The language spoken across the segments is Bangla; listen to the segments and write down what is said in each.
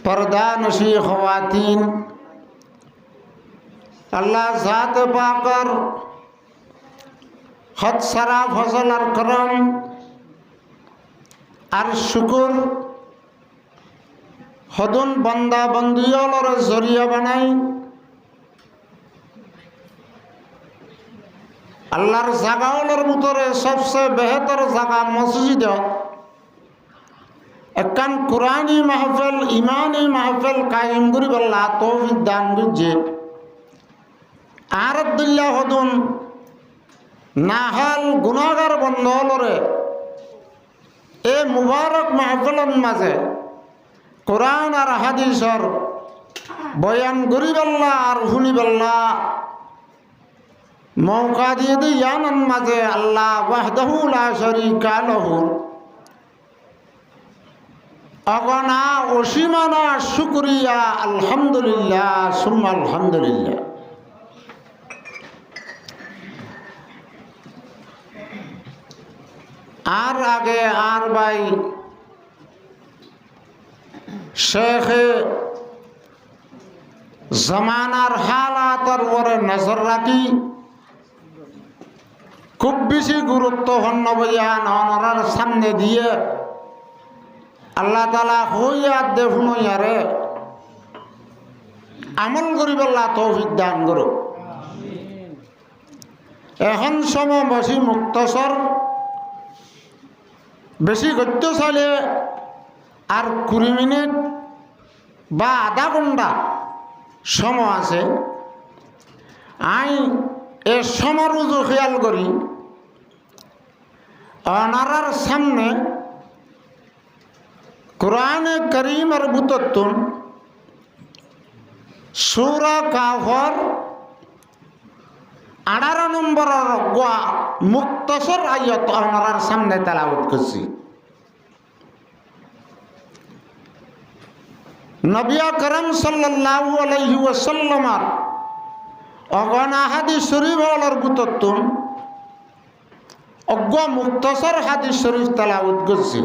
पर्दानशी खवातीन, अल्लाह ज़ात पाकर हद सरा फजल और करम और शुक्र हदुन बंदा बंदियों और जरिया बनाई अल्लाहर জাগাওয়ালের ভিতরে सबसे बेहतर जगह मस्जिद একখান কুরআনী মাহফিল ঈমানী মাহফিল কায়েম করিব আল্লাহ তৌফিক দান করছে আর আব্দুল্লাহ হদুন নাহাল গুনাহগার বন্ধলরে এ মুবারক মাহফিলের মাঝে কোরআন আর হাদিসের বয়ান করিব আল্লাহ আর শুনিব আল্লাহ मौका दिए दी यानन मजे अल्लाह वहदहु ला शरीका लहु अगना ओशिमाना शुक्रिया अल्हम्दुलिल्लाह सुम्मा अल्हम्दुलिल्लाह। आर आगे आर भाई शेख जमानार हालातर वरे नजर रखी খুব বেশি গুরুত্বপূর্ণ বয়ান অনরার সামনে দিয়ে আল্লাহ তাআলা হইয়া দেখুন ইয়ারে আমল করিব আল্লাহ তৌফিক দান করো। এখন সময় বেশি মুক্তসর বেশি গদ্য চাইলে আর 20 মিনিট বা আধা ঘন্টা সময় আছে। আই এ সমারুজু খেয়াল করি অনারার সামনে কুরআনে কারীমের বুততুন সূরা কাহফর 18 নম্বরের গোয়া মুক্তসর আয়াত অনারার সামনে তেলাওয়াত করছি। নবী আকরাম সাল্লাল্লাহু আলাইহি ওয়াসাল্লামের অগণা হাদিস শরীফ হলার বুততুন অজ্ঞ মুক্তসর হাদিস শরীফ তেলাওয়াত করছি।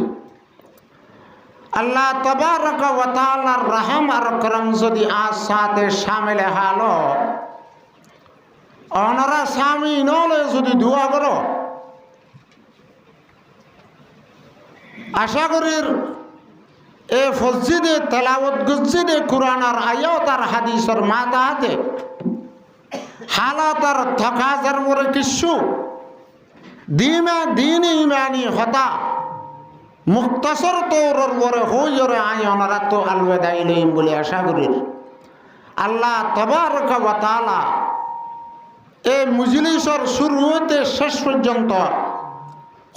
আল্লাহ তাবারক ওয়া তাআলার রহম আর করম যদি আজ সাথে শামিল হালো অনারা স্বামী নলে যদি দোয়া করো আশা করি এ মসজিদে তেলাওয়াত গজ্জিদে কুরআন আর আয়াত আর হাদিসের মাথাতে হালাতার থকাজার মরে কিছু দিমা দিন ইমানি হতা মুক্তসর তোর মরে হইরে আয়নারা তো আলওয়াদা ইলাইহিম বলে আশা করি। আল্লাহ তাবারক ওয়া তাআলা এই মজলিসের শুরু হতে শেষ পর্যন্ত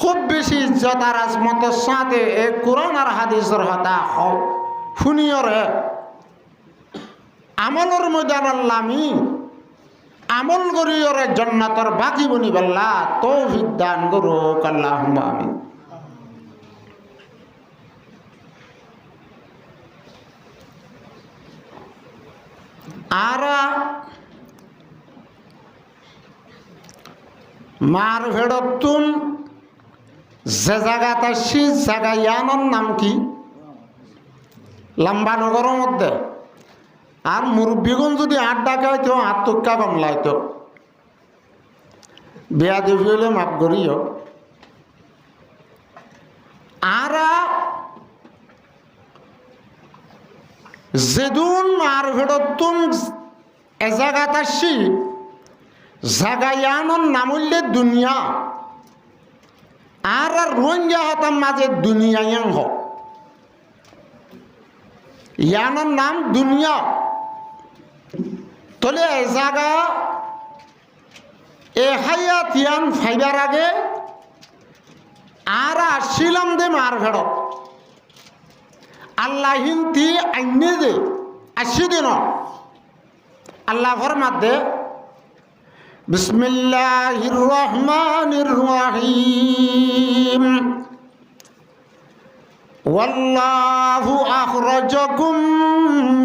খুব বেশি ইজ্জত আর আজমতের সাথে এই কুরআন আর হাদিসের হতা শুনিয়রে আমলের ময়দান আল্লাহ আমি আমল করি ওরে জান্নাতের বাকি বনি আল্লাহ তৌফিক দান করুক আল্লাহুম্মা আমিন। আর মার ভেড়তুন যে জায়গাতে আসছি জায়গা ইয়ানোর নাম কি লম্বানগরের মধ্যে আর মুরব্বীগণ যদি আড্ডা খাইতো আত্মকা কমলাইতো বিয়া দেবী হলে মাফ করিও। আর যেদুন আর ভেড়তুন এ জায়গাত আসছি জায়গা ইয়ানোর নাম হইলে দুনিয়া আর রোহিঙ্গা হতাম মাঝে দুনিয়া ইয়াং হ ইয়ানোর নাম দুনিয়া। তলে এ জায়গা এ হায়াত ইয়ান ফাইবার আগে আর আসছিলাম দে মার ভেড় আল্লাহ হিন্তি আইনে দে আসি দিন আল্লাহ ফরমাত দে বিসমিল্লাহির রহমানির রহিম ওয়াল্লাহু আখরাজাকুম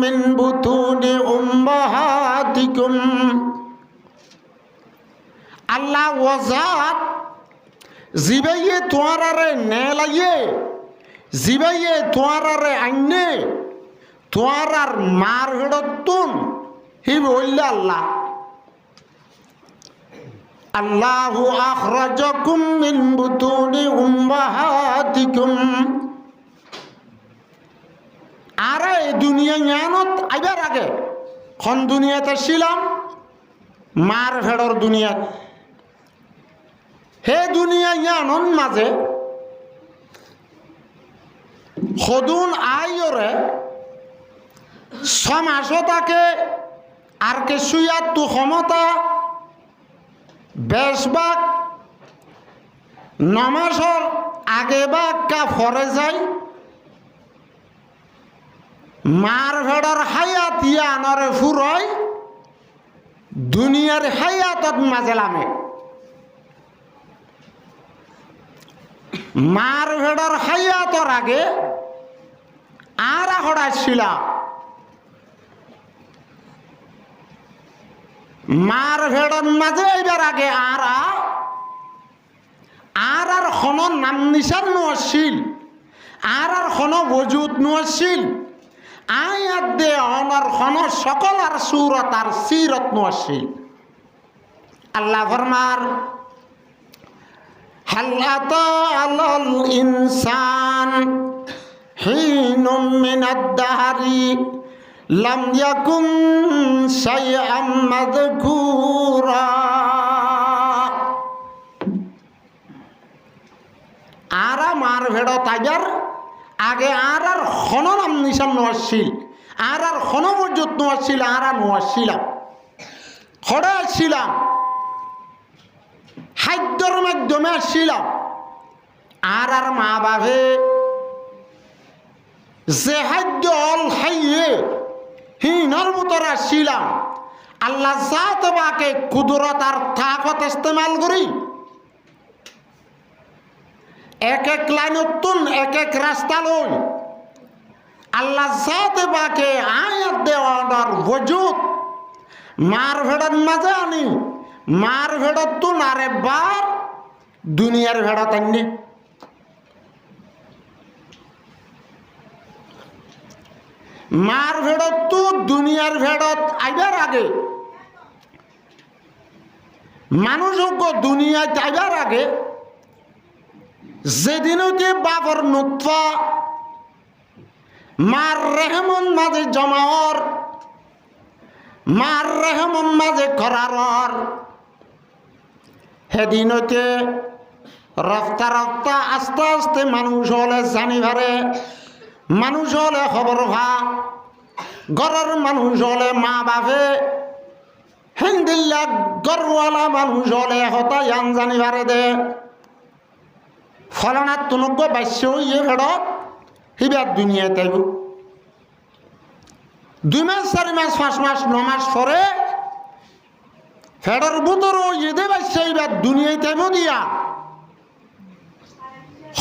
মিন বুতুনি উম্মাহাতিকুম। আল্লাহ ওয়াজাত জিবাইয়ে তোয়ারারে নেলাইয়ে জিবাইয়ে তোয়ারারে আইনে তোমার আর মার হেডতুন হি বললে আল্লাহ আল্লাহু আখরাজাকুম মিন বুতুনি উম্মাহাতিকুম। আর এই দুনিয়া জ্ঞানত আইবার আগে কোন দুনিয়াতে ছিলাম? মার ভেড়র দুনিয়াত। হে দুনিয়া জ্ঞানন মাঝে সদুন আইরে সমাসতাকে আর কে সুয়াত ক্ষমতা বেশবাগ নমাসর আগে বা কা ফরে যায় মার ভেড়র হায়াত ইয়ানরে ফুরয় দুনিয়ার হায়াতত মাজেলামে। মার ভেড়র হায়াতর আগে আর হড়াইছিলা মার ভেড়র মাঝে এবার আগে আর খন নাম নিশান নোয়াছিল আর খন বজুত নোয়াছিল আয়াত দে অনর খন সকল আর সুরত আর সিরত নোয়াছিল। আল্লাহ ফরমার হাল আতা আলাল ইনসান হিনুম মিনাদ দাহরি লাম ইয়াকুন শাইআম মাযকুরা। আরা মার ভেড় তাইবার আগে আর খন নাম নিশান নোয়াছিল আর খন মজুত নোয়াছিল আর নোয়াছিলাম খড়ে আসছিলাম খাদ্যর মাধ্যমে আসছিলাম আর মা বাপে যে খাদ্য অল খাইয়ে হিনর মতর আসছিলাম আল্লাহ জাত বাকে কুদরত আর তাকত ইস্তেমাল করি এক এক লাইনতুন এক এক রাস্তা লই আল্লাহ জাত বাকে আয়াত দেওয়ার ওজুদ মার ভেড়ার মাঝে আনি মার ভেড়ত তো নারে বার দুনিয়ার ভেড়া তাইনি। মার ভেড়ত তো দুনিয়ার ভেড়ত আইবার আগে মানুষ দুনিয়ায় যাইবার আগে যেদিনতে বাবর নুতফা মার রেহমন মাঝে জমাওর মার রেহমন মাঝে করার সেদিনতে রফতা রফতা আস্তে আস্তে মানুষ হলে জানিবারে মানুষ হলে খবর ভা ঘরের মানুষ হলে মা বাপে হিন্দিল্লা গরওয়ালা মানুষ হলে হতাই আন জানিবারে দে ফলনার তুনজ্ঞ বাস্য ইয়ে ভেড়ত হিবার দুনিয়ায় তাইব 2 মাস 4 মাস 5 মাস 9 মাস পরে ফেডর বুতর ইদে বাচ্চা এবার দুনিয়ায় তাইব দিয়া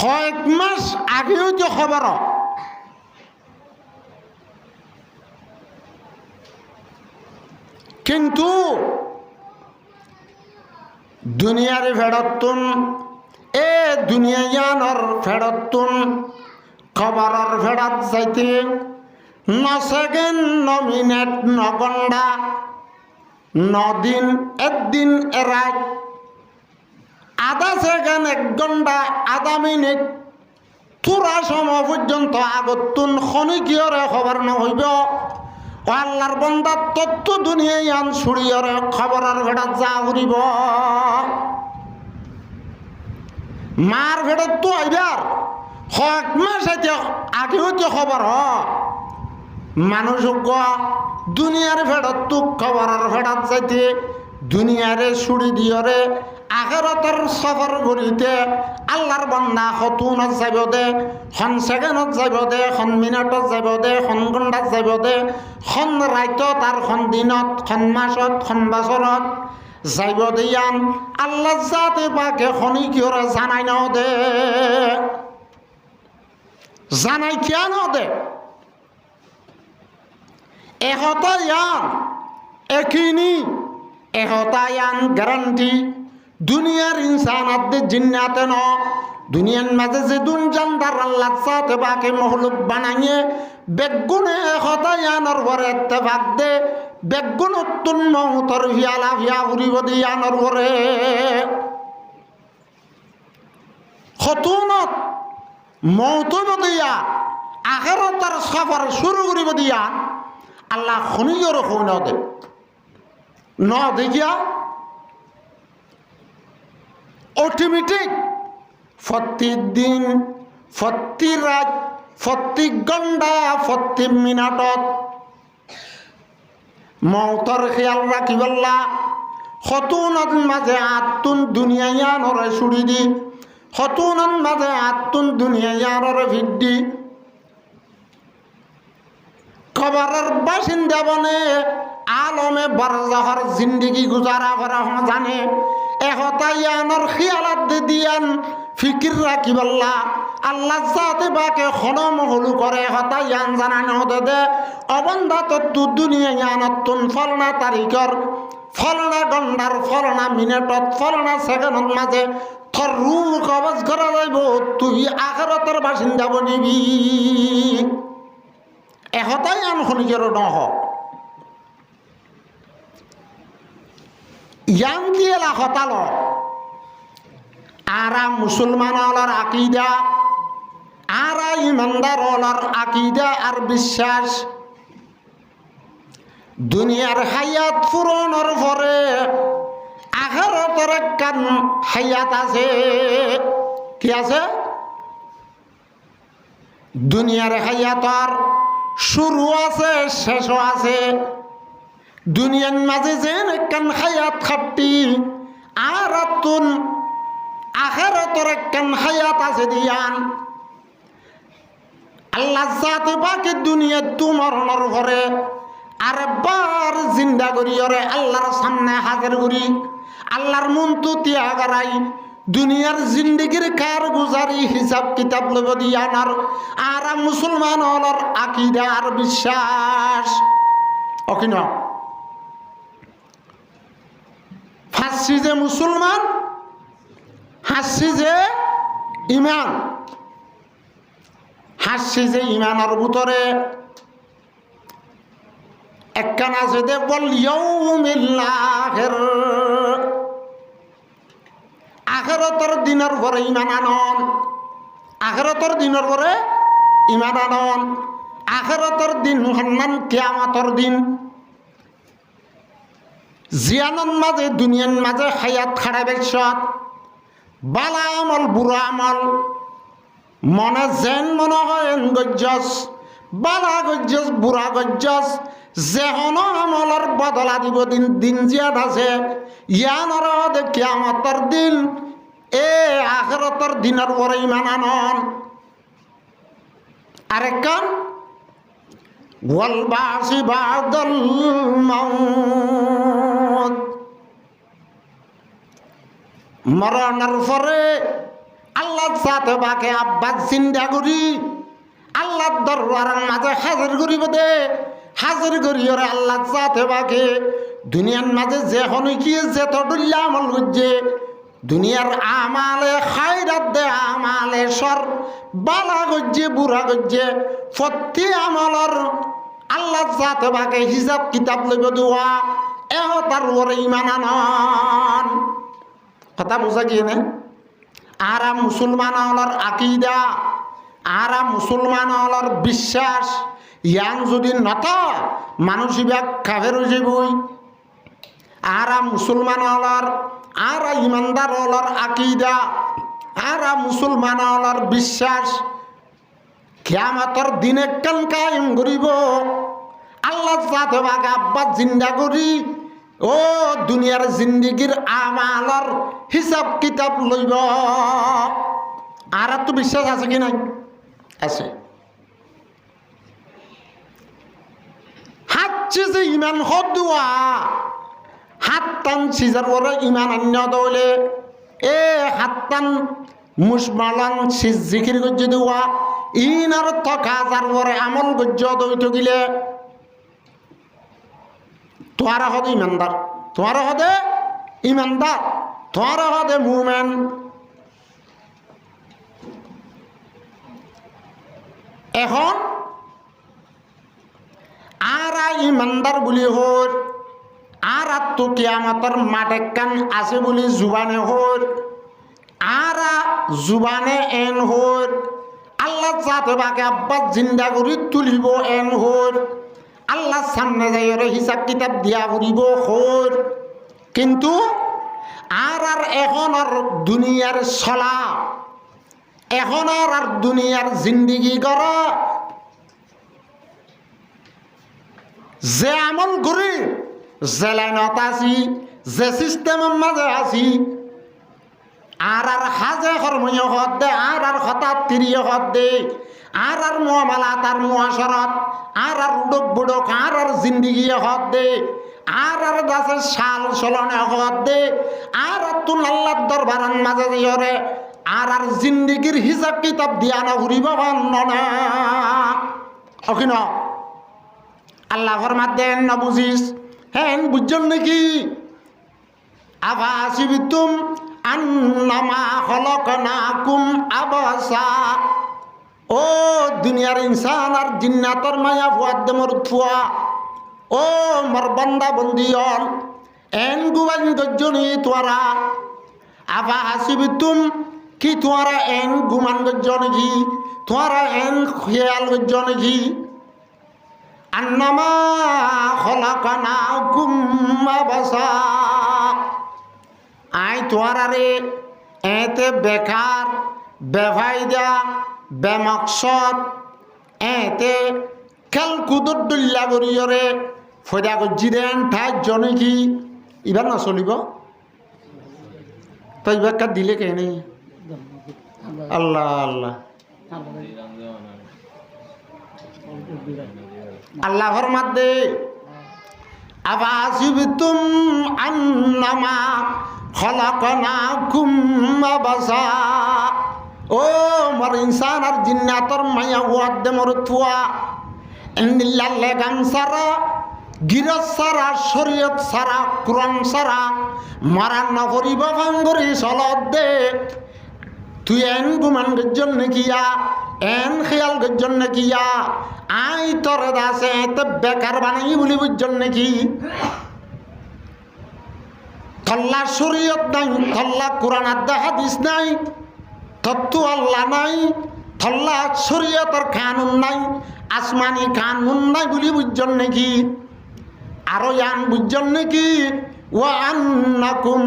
কয়েক মাস আগেও তো খবর কিন্তু দুনিয়ার ফেডতুন এ দুনিয়ার ফেডতুন খবরের ফেডত যাইতে 9 সেকেন্ড 9 মিনিট 9 ঘন্টা 9 দিন 1 দিন রাত আধা সেকেন্ড 1 ঘন্টা আধা মিনিট পুরা সময় পর্যন্ত আগতুন খনিকিয়রে খবর নহইব আল্লাহর বন্দার তত্ত্ব দুনিয়ায় আন ছুড়িয়রে খবরের ভেড়া যা উড়িব মার ভেড়া তো আইবার কয়েক মাস আগে হইতে খবর মানুষ দুনিয়ার ভেড়ত তো খবরের ভেড়াত যাইতে দুনিয়ারে ছুড়ি দিয়রে আখেরাতের সফর করিতে আল্লাহর বান্দা হতুনত যাইব দে খন সেকেন্ডত যাইব দে খন মিনিটত যাইব দে খন ঘণ্টাত যাইব দে খন রাইতত আর খন দিনত খন মাসত খন বছৰত যাইব দিয়ান আল্লাহ জাতে পাকে খনি কিয়রে জানাই নাও দে জানাই কেন দে এহতায়ান একিনি এহতায়ান গ্যারান্টি দুনিয়ার ইনসানাত দে জিন্নাতে ন দুনিয়ার মাঝে যে দুন জানদার আল্লাহ জাতে পাকে মহলুক বানাইয়ে বেগুনে হতায়ানোর পরে ইত্তেফাক দে বেগুন উত্তুন মৌতর ভিয়ালা ভিয়া উড়িব দিয়ানোর পরে খতুনত মৌতব দিয়া আখেরাতের সফর শুরু করিব দিয়া আল্লাহ খনিজর খুন দে ন দেখিয়া অটোমেটিক প্রতিদিন প্রতি রাত প্রতি ঘণ্টা প্রতি মিনিটত মৌতর খেয়াল রাখিবল্লা খতুনত মাঝে আত্তুন দুনিয়ায়ানরে ছুড়ি দি খতুনত মাঝে আত্তুন দুনিয়ায়ানরে ভিড্ডি খবরের বাসিন্দা বনে আলমে বরজহর জিন্দিগি গুজারা করা জানে এহতায়ানোর খিয়ালাত দিয়ান ফিকির রাখিবল্লা আল্লাহ জাতে বাকে খনম হলু করে হতায়ান জানানো দে অবন্ধা তত্তু দুনিয়ায়ানতুন ফলনা তারিখর ফলনা ঘণ্টার ফলনা মিনিটত ফলনা সেকেন্ডত মাঝে তোর রূহ কবজ করা যাইব তুই আখিরাতের বাসিন্দা বনিবি এহতায়ান খনিজের নহ ইয়াং দিয়েলা হতাল আরা মুসলমান হলার আকিদা আরা ইমানদার হলার আকিদা আর বিশ্বাস দুনিয়ার হায়াত পুরনের পরে আখিরাতের একখান হায়াত আছে কি আছে দুনিয়ার হায়াতর শুরু আছে শেষও আছে দুনিয়ার মাঝে যেন একখান হায়াত খাট্টি আর তুন আখিরাতের একখান হায়াত আছে দিয়ান আল্লাহ জাতে বাকি দুনিয়া মরণের ঘরে আরেকবার জিন্দা করি ওরে আল্লাহর সামনে হাজির করি আল্লাহর মন তো ত্যাগ করাই দুনিয়ার জিন্দগির কার গুজারি হিসাব কিতাব লব দিয়ানার আর মুসলমান হলর আকিদা আর বিশ্বাস অকিন ফাঁসি যে মুসলমান হাসি যে ইমান হাসি যে ইমানের ভিতরে একখান আছে দে বল ইয়াউমিল আখির আখিরাতের দিনের পরে ইমান আনন আখিরাতের দিনের পরে ইমান আনন আখিরাতের দিন হন্নান কিয়ামতের দিন জিয়ানন মাঝে দুনিয়ার মাঝে হায়াত খাড়া বেশত বালা আমল বুড়া আমল মনে যেন মনে হয় গজ্জস বালা গজ্জস বুড়া গজ্জস যেহন আমলের বদলা দিব দিন দিন জিয়াদ আছে ইয়ানর কিয়ামতের দিন এ আখিরাতের দিনের পরে ইমান আনন আরেকখান ওয়াল বাসি বাদাল মাউত মরণের পরে আল্লাহ সাথে বাকে আব্বাস জিন্দা করি আল্লাহর দরবারের মাঝে হাজির করিব দে হাজির করি ওরে আল্লাহ সাথে বাকে দুনিয়ার মাঝে যে হনকি যে তডুল্লা আমল করছে দুনিয়ার আমালে খায়রাত দে আমালে সর বালা গজ্জে বুড়া গজ্জে প্রতি আমলর আল্লাহ সাথে বাকে হিসাব কিতাব লইব দোয়া এহতার ওরে ইমান আনন কথা বুঝা গিয়ে না আরা মুসলমান হলার আকিদা আরা মুসলমান হলার বিশ্বাস ইয়াং যদি নত মানুষ ইবাক কাফের হয়ে যাবই আরা মুসলমান হলার আরা ইমানদার হলার আকিদা আরা মুসলমান হলার বিশ্বাস কিয়ামতের দিনে কান কায়েম করিব আল্লাহ সাথে বাগে আব্বাস জিন্দা করি ও দুনিয়ার জিন্দিগির আমালর হিসাব কিতাব লইব আর তো বিশ্বাস আছে কি নাই আছে হাত চিজে ইমান হদুয়া হাত টান সিজার ওরা ইমান অন্য দৌলে এ হাত টান মুসমালান সিজ জিকির গজ্জে দেওয়া ইনার থকা যার ওরে আমল গজ্জ দইত গিলে তোমারা হদে ইমানদার তোমারা হদে ইমানদার তোমারা হদে মুমেন এখন ইমানদার বুলি হর আর তো কিয়ামতর মাঠে কান আছে বুলি জুবানে হর আর জুবানে এন হর আল্লাহ যাতে বাকে আব্বাস জিন্দা করি তুলিব এন হর আল্লাহ সামনে যাই হিসাব কিতাব দিয়া করিব হর কিন্তু আর এখন আর দুনিয়ার চলা এখন আর দুনিয়ার জিন্দিগি কর যে আমল করি যে লাইনত আছি যে সিস্টেমের মাঝে আছি আর হাজে কর্মীয় হদ দে আর হঠাৎ তিরিয় হদ দে আর মুআমালাত আর মুআশারাত আর উডক বুডক আর জিন্দিগি হদ দে আর দাসের শাল চলনে হদ দে আর তুন আল্লাহর দরবারের মাঝে দিয়রে আর জিন্দিগির হিসাব কিতাব দিয়া না ঘুরিব না অখিন আল্লাহ ফরমাতেন না বুঝিস হ্যাঁ বুঝছেন নাকি আফাসিবতুম আন্নামা খলাকনাকুম আবাসা ও দুনিয়ার ইনসান আর জিন্নাতর মায়া ফুয়াদ মরথুয়া ও মোর বান্দা বন্দিয়ন এন গুবান গজ্জনি তোরা আফাসিবতুম কি তোরা এন গুমান গজ্জন কি তোরা এন খেয়াল গজ্জন কি আন্নামা খলাকনাকুম আবাসা আই তোয়ারে এতে বেকার বেফায়দা বেমকসদ এতে খেল কুদর দল্লা করিয়রে ফয়দা গজ্জি দেন ঠাই জনে কি এবার না চলিব তো এবার কার দিলে কে নেই আল্লাহ আল্লাহ আল্লাহর মাধ্যে আবাসিবতুম আন্নামা খলাকনাকুম আবাসা ও মর ইনসান আর জিন্নাতর মায়া ওয়াদ মরতুয়া ইন্দিল্লাহ গান সারা গিরজ সারা শরীয়ত সারা কুরআন সারা মারান না করিব ভাঙ্গরি চলত দে তুই এন গুমান গজ্জন কিয়া এন খেয়াল গজ্জন কিয়া আই তোর দাসে এতে বেকার বানাই বলি বুঝজন নাকি থল্লা শরীয়ত নাই থল্লা কোরআন আদা হাদিস নাই তত্ত্ব আল্লাহ নাই থল্লা শরীয়তর কানুন নাই আসমানি কানুন নাই বলি বুঝজন নাকি আরো ইয়ান বুঝজন নাকি ওয়া আন্নাকুম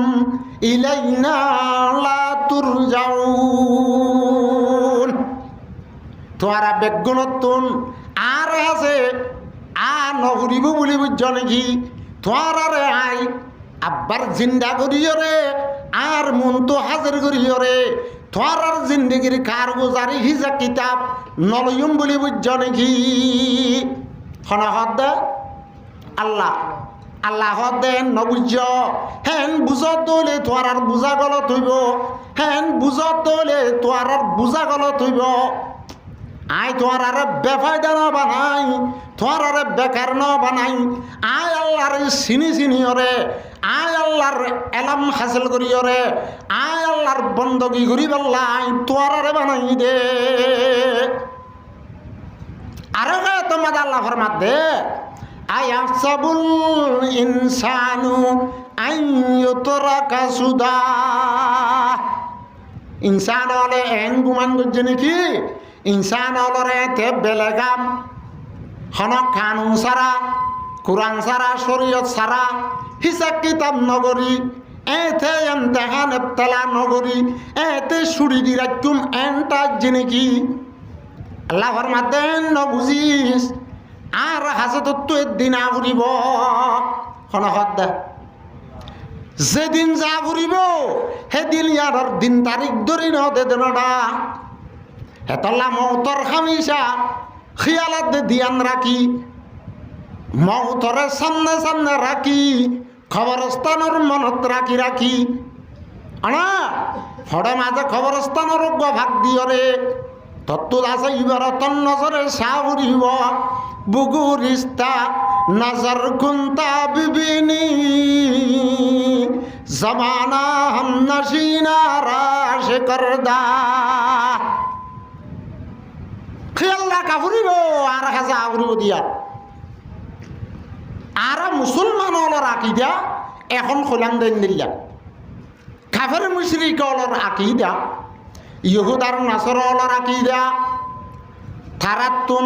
ইলাইনা লা তুরজাউন তোরা বেগুনতুন আর আছে নহরিব বলি বুঝছ নাকি তোরারে আই আব্বার জিন্দা করিয়রে আর মন তো হাজির করিয়রে তোরার জিন্দগির কার গুজারি হিজা কিতাব নলয়ুম বলি বুঝছ নাকি হনহদ আল্লাহ আল্লাহ দেন নবুঝ হেন বুঝত হলে তোরার বুঝা গলত হইব হেন বুঝত হলে তোরার বুঝা গলত হইব আই তোরারে বেফায়দা ন বানাই তোরারে বেকার ন বানাই আই আল্লাহর চিনি চিনিয়রে আই আল্লাহর এলাম হাসিল করিয়রে আই আল্লাহর বন্দগি করি পেলাই তোরারে বানাই দে আরো তোমার আল্লাহ ফরমাত দে আয়াহসাবুল ইনসানু আন ইউতরাকা সুদা ইনসান হলে এন গুমান করছে নাকি ইনসান হলরে তে বেলেগাম হনক কানুন সারা কোরআন সারা শরীয়ত সারা হিসাব কিতাব নগরী এতে এমতেহান এবতলা নগরী এতে সুরি দি রাখতুম এনটা জিনিকি আল্লাহ ফরমাতেন নবুঝিস আর হাসে তো একদিন আগুরিব হনহদ যেদিন যা ঘুরিব সেদিন ইয়ার দিন তারিখ ধরি নদে দেনডা হেতলা মৌতর খামিসা খিয়ালাত দিয়ান রাখি মৌতরে সামনে সামনে রাখি খবরস্থানের মনত রাখি রাখি আনা ফড়ে মাঝে খবরস্থানের ভাগ দিয়রে তত্ত্ব আছে ইবার তন নজরে সাবুরিব বুগুরিস্তা নজর কুন্তা বিবিনি জমানা হম নশীনা রাশ করদা খেয়াল রাখা ফুরিব আর হাজা ফুরিব দিয়া আর মুসলমান হলর আকিদা এখন খোলাম দেন দিল্লা কাফের মুশরিক হলর আকিদা ইহুদ আর নাসর হলর আকিদা তারাতুন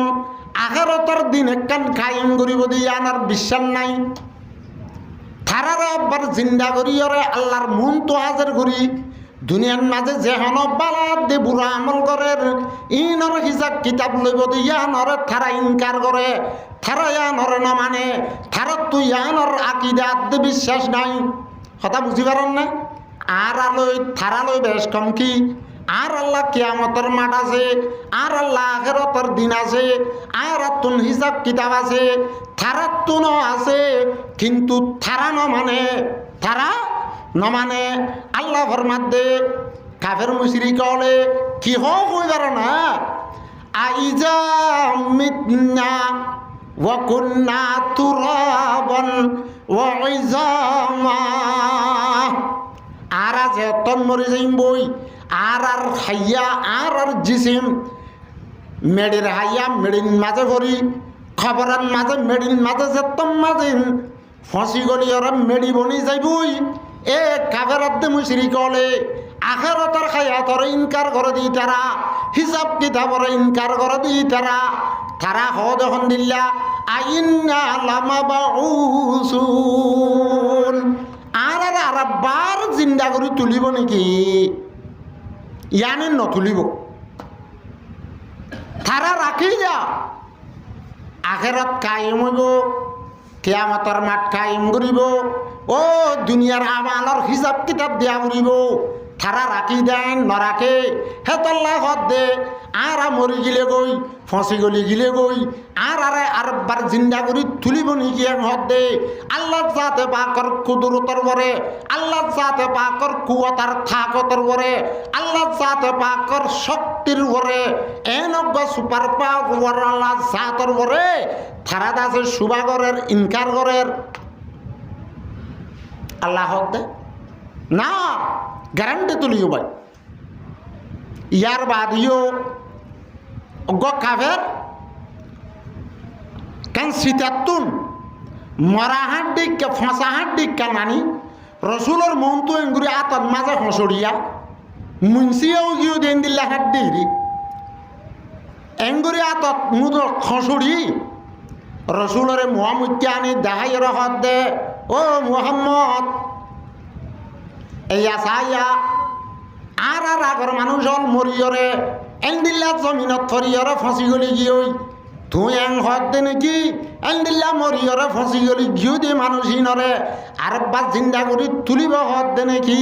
আখিরাতের দিন একখান কায়েম করিব দিয়া আর বিশ্বাস নাই তারারে আবার জিন্দা করিয়রে আল্লাহর মন তো হাজার করি দুনিয়ার মাঝে যেহন বালাত দে বুড়া আমল করে ইনর হিসাব কিতাব লইব দিয়া নরে থারা ইনকার করে থারা ইয়ানরে না মানে থারত তুই ইয়ানর আকিদাত দে বিশ্বাস নাই কথা বুঝি পারেন না আর আলোই থারা লই বেশ কম কি আর আল্লাহ কিয়ামতের মাঠ আছে আর আল্লাহ আখিরাতের দিন আছে আর তুন হিসাব কিতাব আছে থারাতুন আছে কিন্তু থারা ন মানে থারা ন মানে আল্লাহ ফরমাদে কাফের মুশরিক হলে কি হোক হইবার না আইজা মিতনা ওয়া কুন্না তুরাবান ওয়া ইজামা আর আছে তন মরে যাইম বই আর হাইয়া আর জিসিম মেডির হাইয়া মেডিন মাঝে ভরি খবরের মাঝে মেডিন মাঝে যেতম মাঝে ফসি গলি ওরা মেডি বনি যাইবই এ কাফেরত মুশরিক হলে আখিরাতের হায়াতর ইনকার করে দি তারা হিসাব কিতাবর ইনকার করে দি তারা হদ হন দিল্লা আইন্না লামাবাউসুন আর বার জিন্দা করে তুলিব নাকি ইয়ানে নতুলিব তারা রাখি যা আখিরাত কায়েম হইব কিয়ামতের মাঠ কায়েম করিব ও দুনিয়ার আমালর হিসাব কিতাব দিয়া করিব তারা রাখি দেন নরাখে হে তল্লা হদ দে আর মরি গিলে গই ফসি গলি গিলে গই আর জিন্দা করি তুলিব নাকি হদ দে আল্লাহ যাতে পাকর কুদরতর বরে আল্লাহ যাতে পাকর কুয়াতার থাকতর বরে আল্লাহ যাতে পাকর শক্তির বরে এনজ্ঞ সুপার পাওয়ার আল্লাহ জাতর বরে তারা দাসে সুবাগরের ইনকার করের আল্লাহ হদ দে না গ্যারান্টি তুলিও ভাই ইয়ার বাদিও কাফের কেন সীতাতুন মরাহাট দিক ফসাহাট দিক কানানি রসুলোর মন তো এঙ্গুরি আতত মাঝে হসড়িয়া মুন্সিও গিয়ে দেন দিল্লা হাট দিরি এঙ্গুরি আতত মুদ হসড়ি রসুলরে মোহাম্মদকে আনি দেখাই রহত দে ও মোহাম্মদ এই আসাইয়া আর আগর মানুষ হল মরিয়রে এন্দিল্লা জমিনত ফরিয়রে ফসি গলি গিয়ে তুই এং হদ দে নাকি এন্দিল্লা মরিয়রে ফসি গলি গিয়ে দে মানুষই নরে আর বা জিন্দা করি তুলিব হদ দে নাকি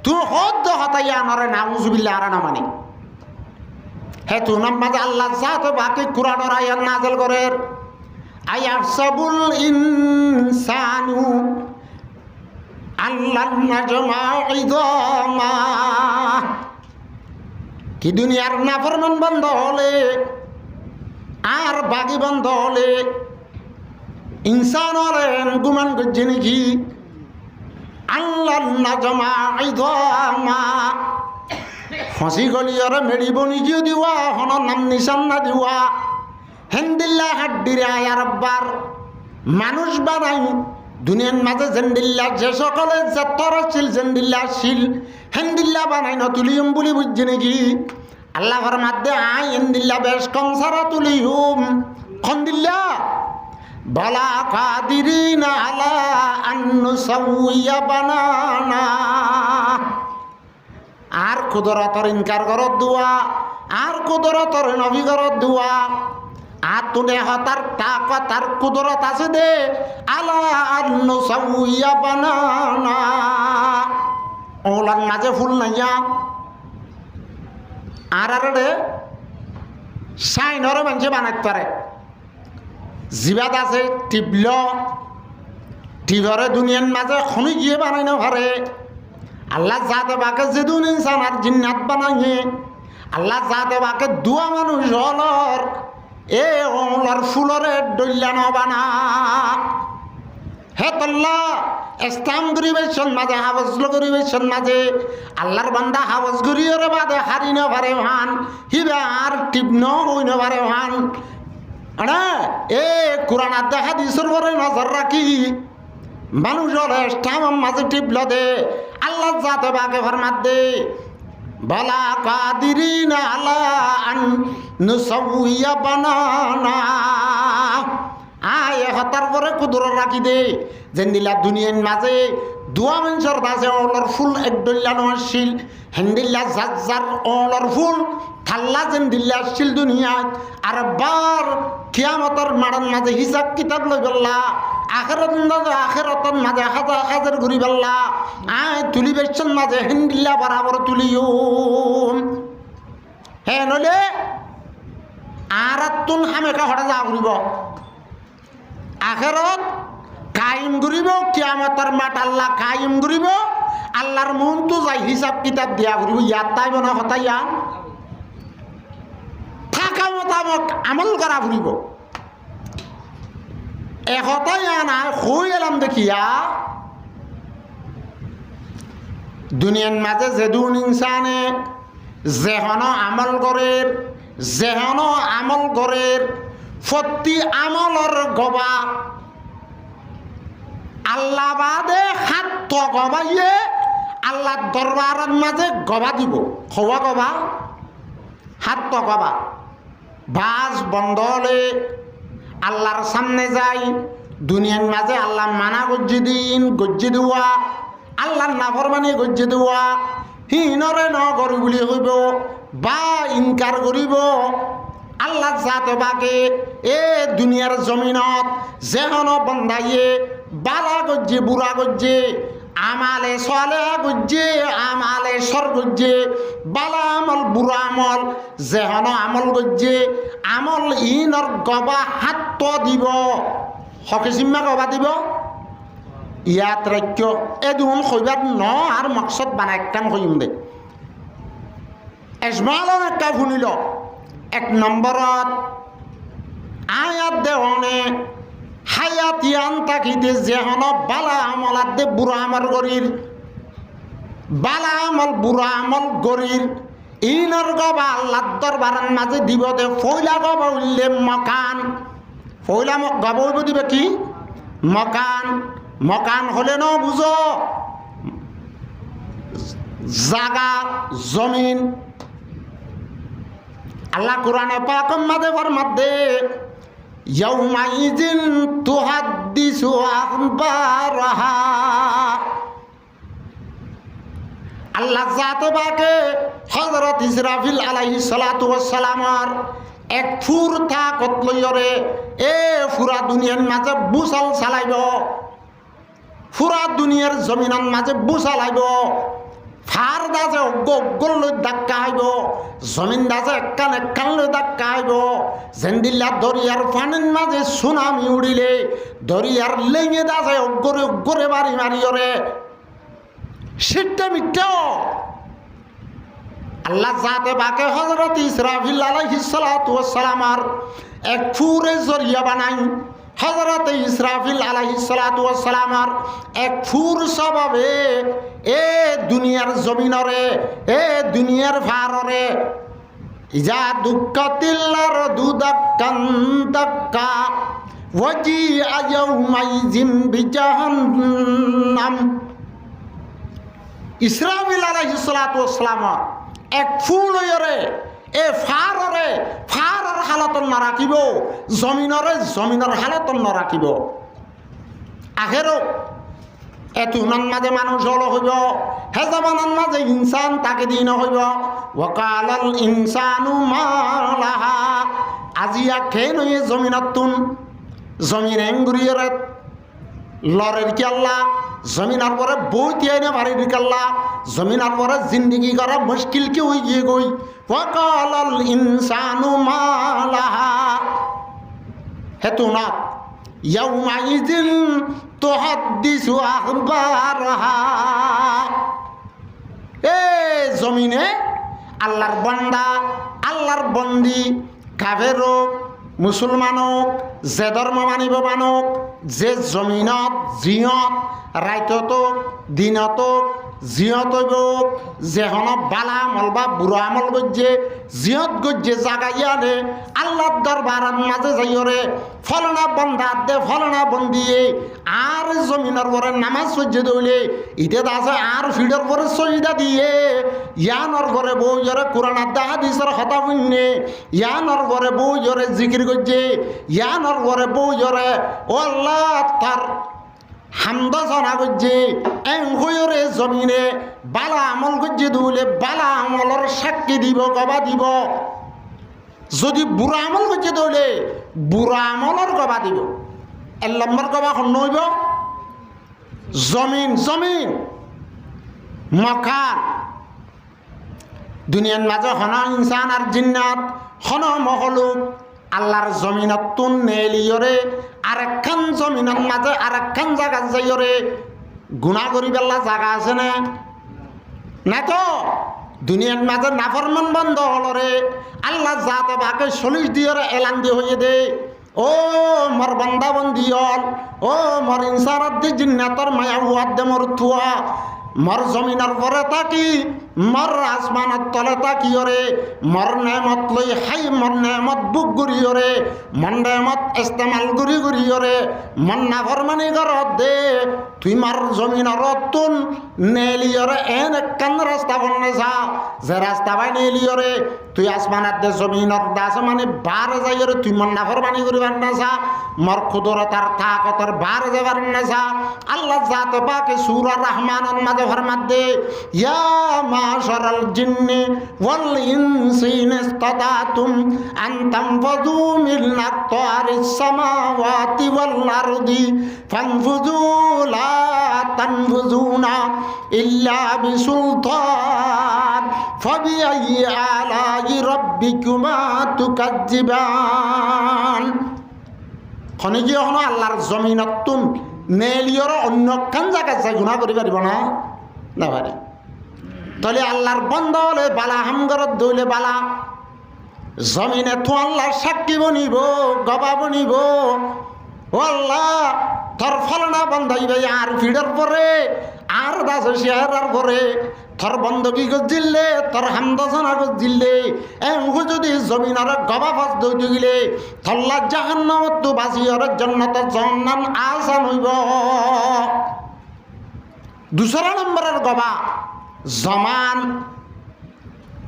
তুই হদ দে হতাইয়া নরে নাউজুবিল্লাহ আর না মানে হে তুই নাম মাঝে আল্লাহ জাত বাকি কুরআনের আয়াত নাযিল করে আয়াহসাবুল ইনসানু আল্লাহ নাজমা ইদামা কি দুনিয়ার নাফরমান বন্ধ হলে আর বাকি বন্ধ হলে ইনসান হলেন গুমান করছে নাকি আল্লাহ নাজমা ইদামা ফসি গলিয়র মেড়িব নিজে দিওয়া হন নাম নিশান না দিওয়া হেন্দিল্লা হাড্ডিরে আয়ার আব্বার মানুষ বানাই দুনিয়ার মাঝে জেন্দিল্লা যে সকলে যতর ছিল জেন্দিল্লা ছিল হেন্দিল্লা বানাই ন তুলিম বলি বুঝছি নাকি আল্লাহর মাধ্যমে আই হেন্দিল্লা বেশ কম সারা তুলিহুম খন্দিল্লা বলা কাদিরিনা আলা আন্নু সাউইয়া বানানা আর কুদরতর ইনকার করত দুয়া আর কুদরতর নবী করত দুয়া আর তুনে হতার তার কুদরত আছে দে আলা আন্নু সাউইয়া বানানা ওলার মাঝে ফুল নাইয়া আর রে সাইনরে মানুষে বানাইতে পারে জিবাদ আছে টিপল টিভরে দুনিয়ার মাঝে খনি গিয়ে বানাই না পারে আল্লাহ যাতে বাকে যেদিন ইনসান আর জিন্নাত বানাইয়ে আল্লাহ যাতে বাকে দুয়া মানুষ হলর এ ওলার ফুলরে ডইলা ন বানা হে তল্লা ইসলাম গরিবেশন মাঝে হাবজ গরিবেশন মাঝে আল্লাহর বান্দা হাবজ গরিয়রে বাদে হারি ন পারে ভান হিবে আর টিপ ন হই ন পারে ভান আরে এ কোরআন আর দেখা দিছর পরে নজর রাখি মানুষের ইসলামের মাঝে টিপল দে আল্লাহ যাতে বাকে ফরমাত দে বলা কাদিরিনা আলা আন নুসাউইয়া বানানা আয় হতার পরে কুদুর রাখি দে যেন দিলা দুনিয়ার মাঝে দুয়া মানুষের দাসে অলর ফুল একদল্লা নহছিল হেন্দিল্লা যার অলর ফুল থাল্লা যেন দিল্লা আসছিল দুনিয়াত আর বার কিয়ামতর মাড়ার মাঝে হিসাব কিতাব লই বললা আখেরতর মাঝে হাজার হাজার ঘুরি বললা আয় তুলি বেশন মাঝে হেন্দিল্লা বরাবর তুলিও হে নলে আর তুন হামেকা হঠাৎ যা ঘুরিব আখেরত কায়েম ঘুরিব কিয়ামতের মাঠ আল্লাহ কায়েম ঘুরিব আল্লাহর মন তো যাই হিসাব কিতাব দিয়া ঘুরিব ইয়াত তাইব না হতাইয়া থাকা মতামত আমল করা ঘুরিব এ হতাইয়া না হই এলাম দেখিয়া দুনিয়ার মাঝে যেদুন ইনসানে যেহন আমল করের প্রতি আমলর গবা আল্লাহ বাদে হাত গবাইয়ে আল্লাহ দরবারের মাঝে গবা দিব হওয়া গবা হাত গবা বাস বন্ধ হলে আল্লাহর সামনে যাই দুনিয়ার মাঝে আল্লাহ মানা গজ্জি দেওয়া আল্লাহর নাফরমানি গজ্জি দেওয়া হিনরে ন করি বুলি হইব বা ইনকার করিব আল্লাহ যাতে বাকে এ দুনিয়ার জমিনত যেহন বন্ধাইয়ে বালা গজ্জে বুড়া গজ্জে আমালে সলে গজ্জে আমালে সর গজ্জে বালা আমল বুড়া আমল যেহন আমল গজ্জে আমল ইনর গবা হাত দিব হকে জিম্মা গবা দিব ইয়াত রাজ্য এ দুন কইবাত ন আর মকসদ বানা একটাম কইম দে এজমালন একটা শুনিল এক নম্বরত আয়াত দেওয়ানে হায়াতিয়ান তাকিতে যেহন বালা আমলাত দে বুড়া আমল গরির বালা আমল বুড়া আমল গরির ইনর গবা আল্লাহ দরবারের মাঝে দিব দে ফইলা গবা উল্লে মকান ফইলা গবা হইব দিবে কি মকান মকান হলে ন বুঝো জাগা জমিন আল্লাহ কোরআনে পাকের মাঝে ফরমাতে ইয়াউমাইজিন তুহাদ্দিসু আখবারহা আল্লাহ জাতে বাকে হযরত ইসরাফিল আলাইহিস সালাতু ওয়াস সালামর এক ফুর তাকত লইরে এ পুরা দুনিয়ার মাঝে বুসাল চালাইব পুরা দুনিয়ার জমিনের মাঝে বুসালাইব ফার দাজে অগ্গল লই ধাক্কা আইব জমিন দাজে একান লই ধাক্কা আইব জেন্দিল্লা দরিয়ার পানির মাঝে সুনামি উড়িলে দরিয়ার লেঙে দাজে অগ্গরে বাড়ি মারিয়রে সিটটা মিট্টাও আল্লাহ জাতে বাকে হযরত ইসরাফিল আলাইহিস সালাতু ওয়াস সালামার এক ফুরে জরিয়া বানাই হযরত ইসরাফিল আলাইহিস সালাতু ওয়াস সালামার এক ফুর সবাবে এ দুনিয়ার জমিনরে এ দুনিয়ার ফাররে ইজা দুক্কাতিল্লার দুদাক্কান দাক্কা ওয়াজি আয়াউমাইজিন বিজাহান্নাম ইসরাফিল আলাইহিস সালাতু ওয়াস সালামার এক ফুল হইরে এ ফাররে ফারর হালতন না রাখিব জমিনের হালতন না রাখিব আখেরও এতুনার মাঝে মানুষ হল হইব হে জামানার মাঝে ইনসান তাকে দিন হইব ওয়াকালাল ইনসানু মালাহা আজিয়া খেয়ে নই জমিনাতুন জমিন এঙ্গুরিয়ে লরের কি আল্লাহ জমিনার পরে বইতে আইনে বাড়ি দিকাল্লা জমিনার পরে জিন্দগি করা মুশকিল কি হই গিয়ে গই ওয়াকালাল ইনসানু মালাহা হেতু না ইয়াউমাইজিন তুহাদ্দিসু আখবারহা এ জমিনে আল্লাহর বান্দা আল্লাহর বন্দি কাফেরও মুসলমানক যে ধর্ম মানিব মানক যে জমিনত জিয়ত রাইতত দিনত জিয়ত হইব যেহন বালা আমল বা বুড়া আমল গজ্জে জিয়ত গজ্জে জাগাইয়া নে আল্লাহর দরবারের মাঝে যাইরে ফলনা বন্ধা দে ফলনা বন্দিয়ে আর জমিনের পরে নামাজ সহ্য দইলে ইতে আছে আর ফিডের পরে সজদা দিয়ে ইয়ানর ঘরে বউজরে কোরআন আদা হাদিসের কথা শুনে ইয়ানর ঘরে বউজরে জিকির গজ্জে ইয়ানর ঘরে বউজরে ও আল্লাহ তার হামদা জানা গজ্জে এং হইরে জমিনে বালা আমল গজ্জে দইলে বালা আমলের সাক্ষী দিব গবা দিব যদি বুড়া আমল গজ্জে দইলে বুড়া আমলের গবা দিব এর নম্বর গবা খন নইব জমিন জমিন মকান দুনিয়ার মাঝে হন ইনসান আর জিন্নাত হন মহলুক আল্লাহর জমিনত তুন নেলিয়রে আরেকখান জমিনের মাঝে আরেকখান জায়গা যাইরে গুণা করি বেলা জায়গা আছে না না তো দুনিয়ার মাঝে নাফরমান বন্ধ হলরে আল্লাহ যাতে বাকে 40 দিয়রে এলান দিয়ে হয়ে দে ও মর বান্দা বন্দি হল ও মর ইনসারাত দি জিন্নাতর মায়া হুয়াদ দে মর থুয়া মর জমিনের পরে তাকি মর আসমানের তলে তাকিয়রে মর নেমত লই হাই মর নেমত বুক গুড়িয়রে মন নেমত ইস্তেমাল গুড়ি গুড়িয়রে মন না ফরমানি করত দে তুই মার জমিনের তুন নেলিয়রে এন একখান রাস্তা বনে যা যে রাস্তা বাই নেলিয়রে তুই আসমানের দে জমিনের দাস মানে বার যাইরে তুই মন না ফরমানি করিবার না যা মর খুদরে তার তাকতের বার যাবার না যা আল্লাহ জাতে পাকে সূরা রহমানের মাঝে ফরমাত দে ইয়া মাশারাল জিন্নি ওয়াল ইনসি ইসতাতাতুম আন তানফুযু মিন আকতারিস সামাওয়াতি ওয়াল আরদি ফানফুযু লা তানফুযুনা ইল্লা বিসুলতান ফাবিআইয়ি আলাই রাব্বিকুমা তুকাজ্জিবান খনি কি হনো আল্লাহর জমিনত তুম নেলিয়র অন্য কান জায়গা যাই গুনাহ করি পারিব না না পারে তাহলে আল্লাহর বন্ধ হলে বালা হামগরত দইলে বালা জমিনে তো আল্লাহ সাক্ষী বনিব গবা বনিব ও আল্লাহ তোর ফলনা বন্ধাইবে আর ফিডের পরে আর দাস শেয়ার পরে তোর বন্ধকি গজিলে তোর হামদসনা গজিলে এমহু যদি জমিনের গবা ফাঁস দই দিলে থল্লা জাহান্নামত তো বাসিয়র জান্নাত জান্নাম আসান হইব দুসরা নম্বরের গবা জমান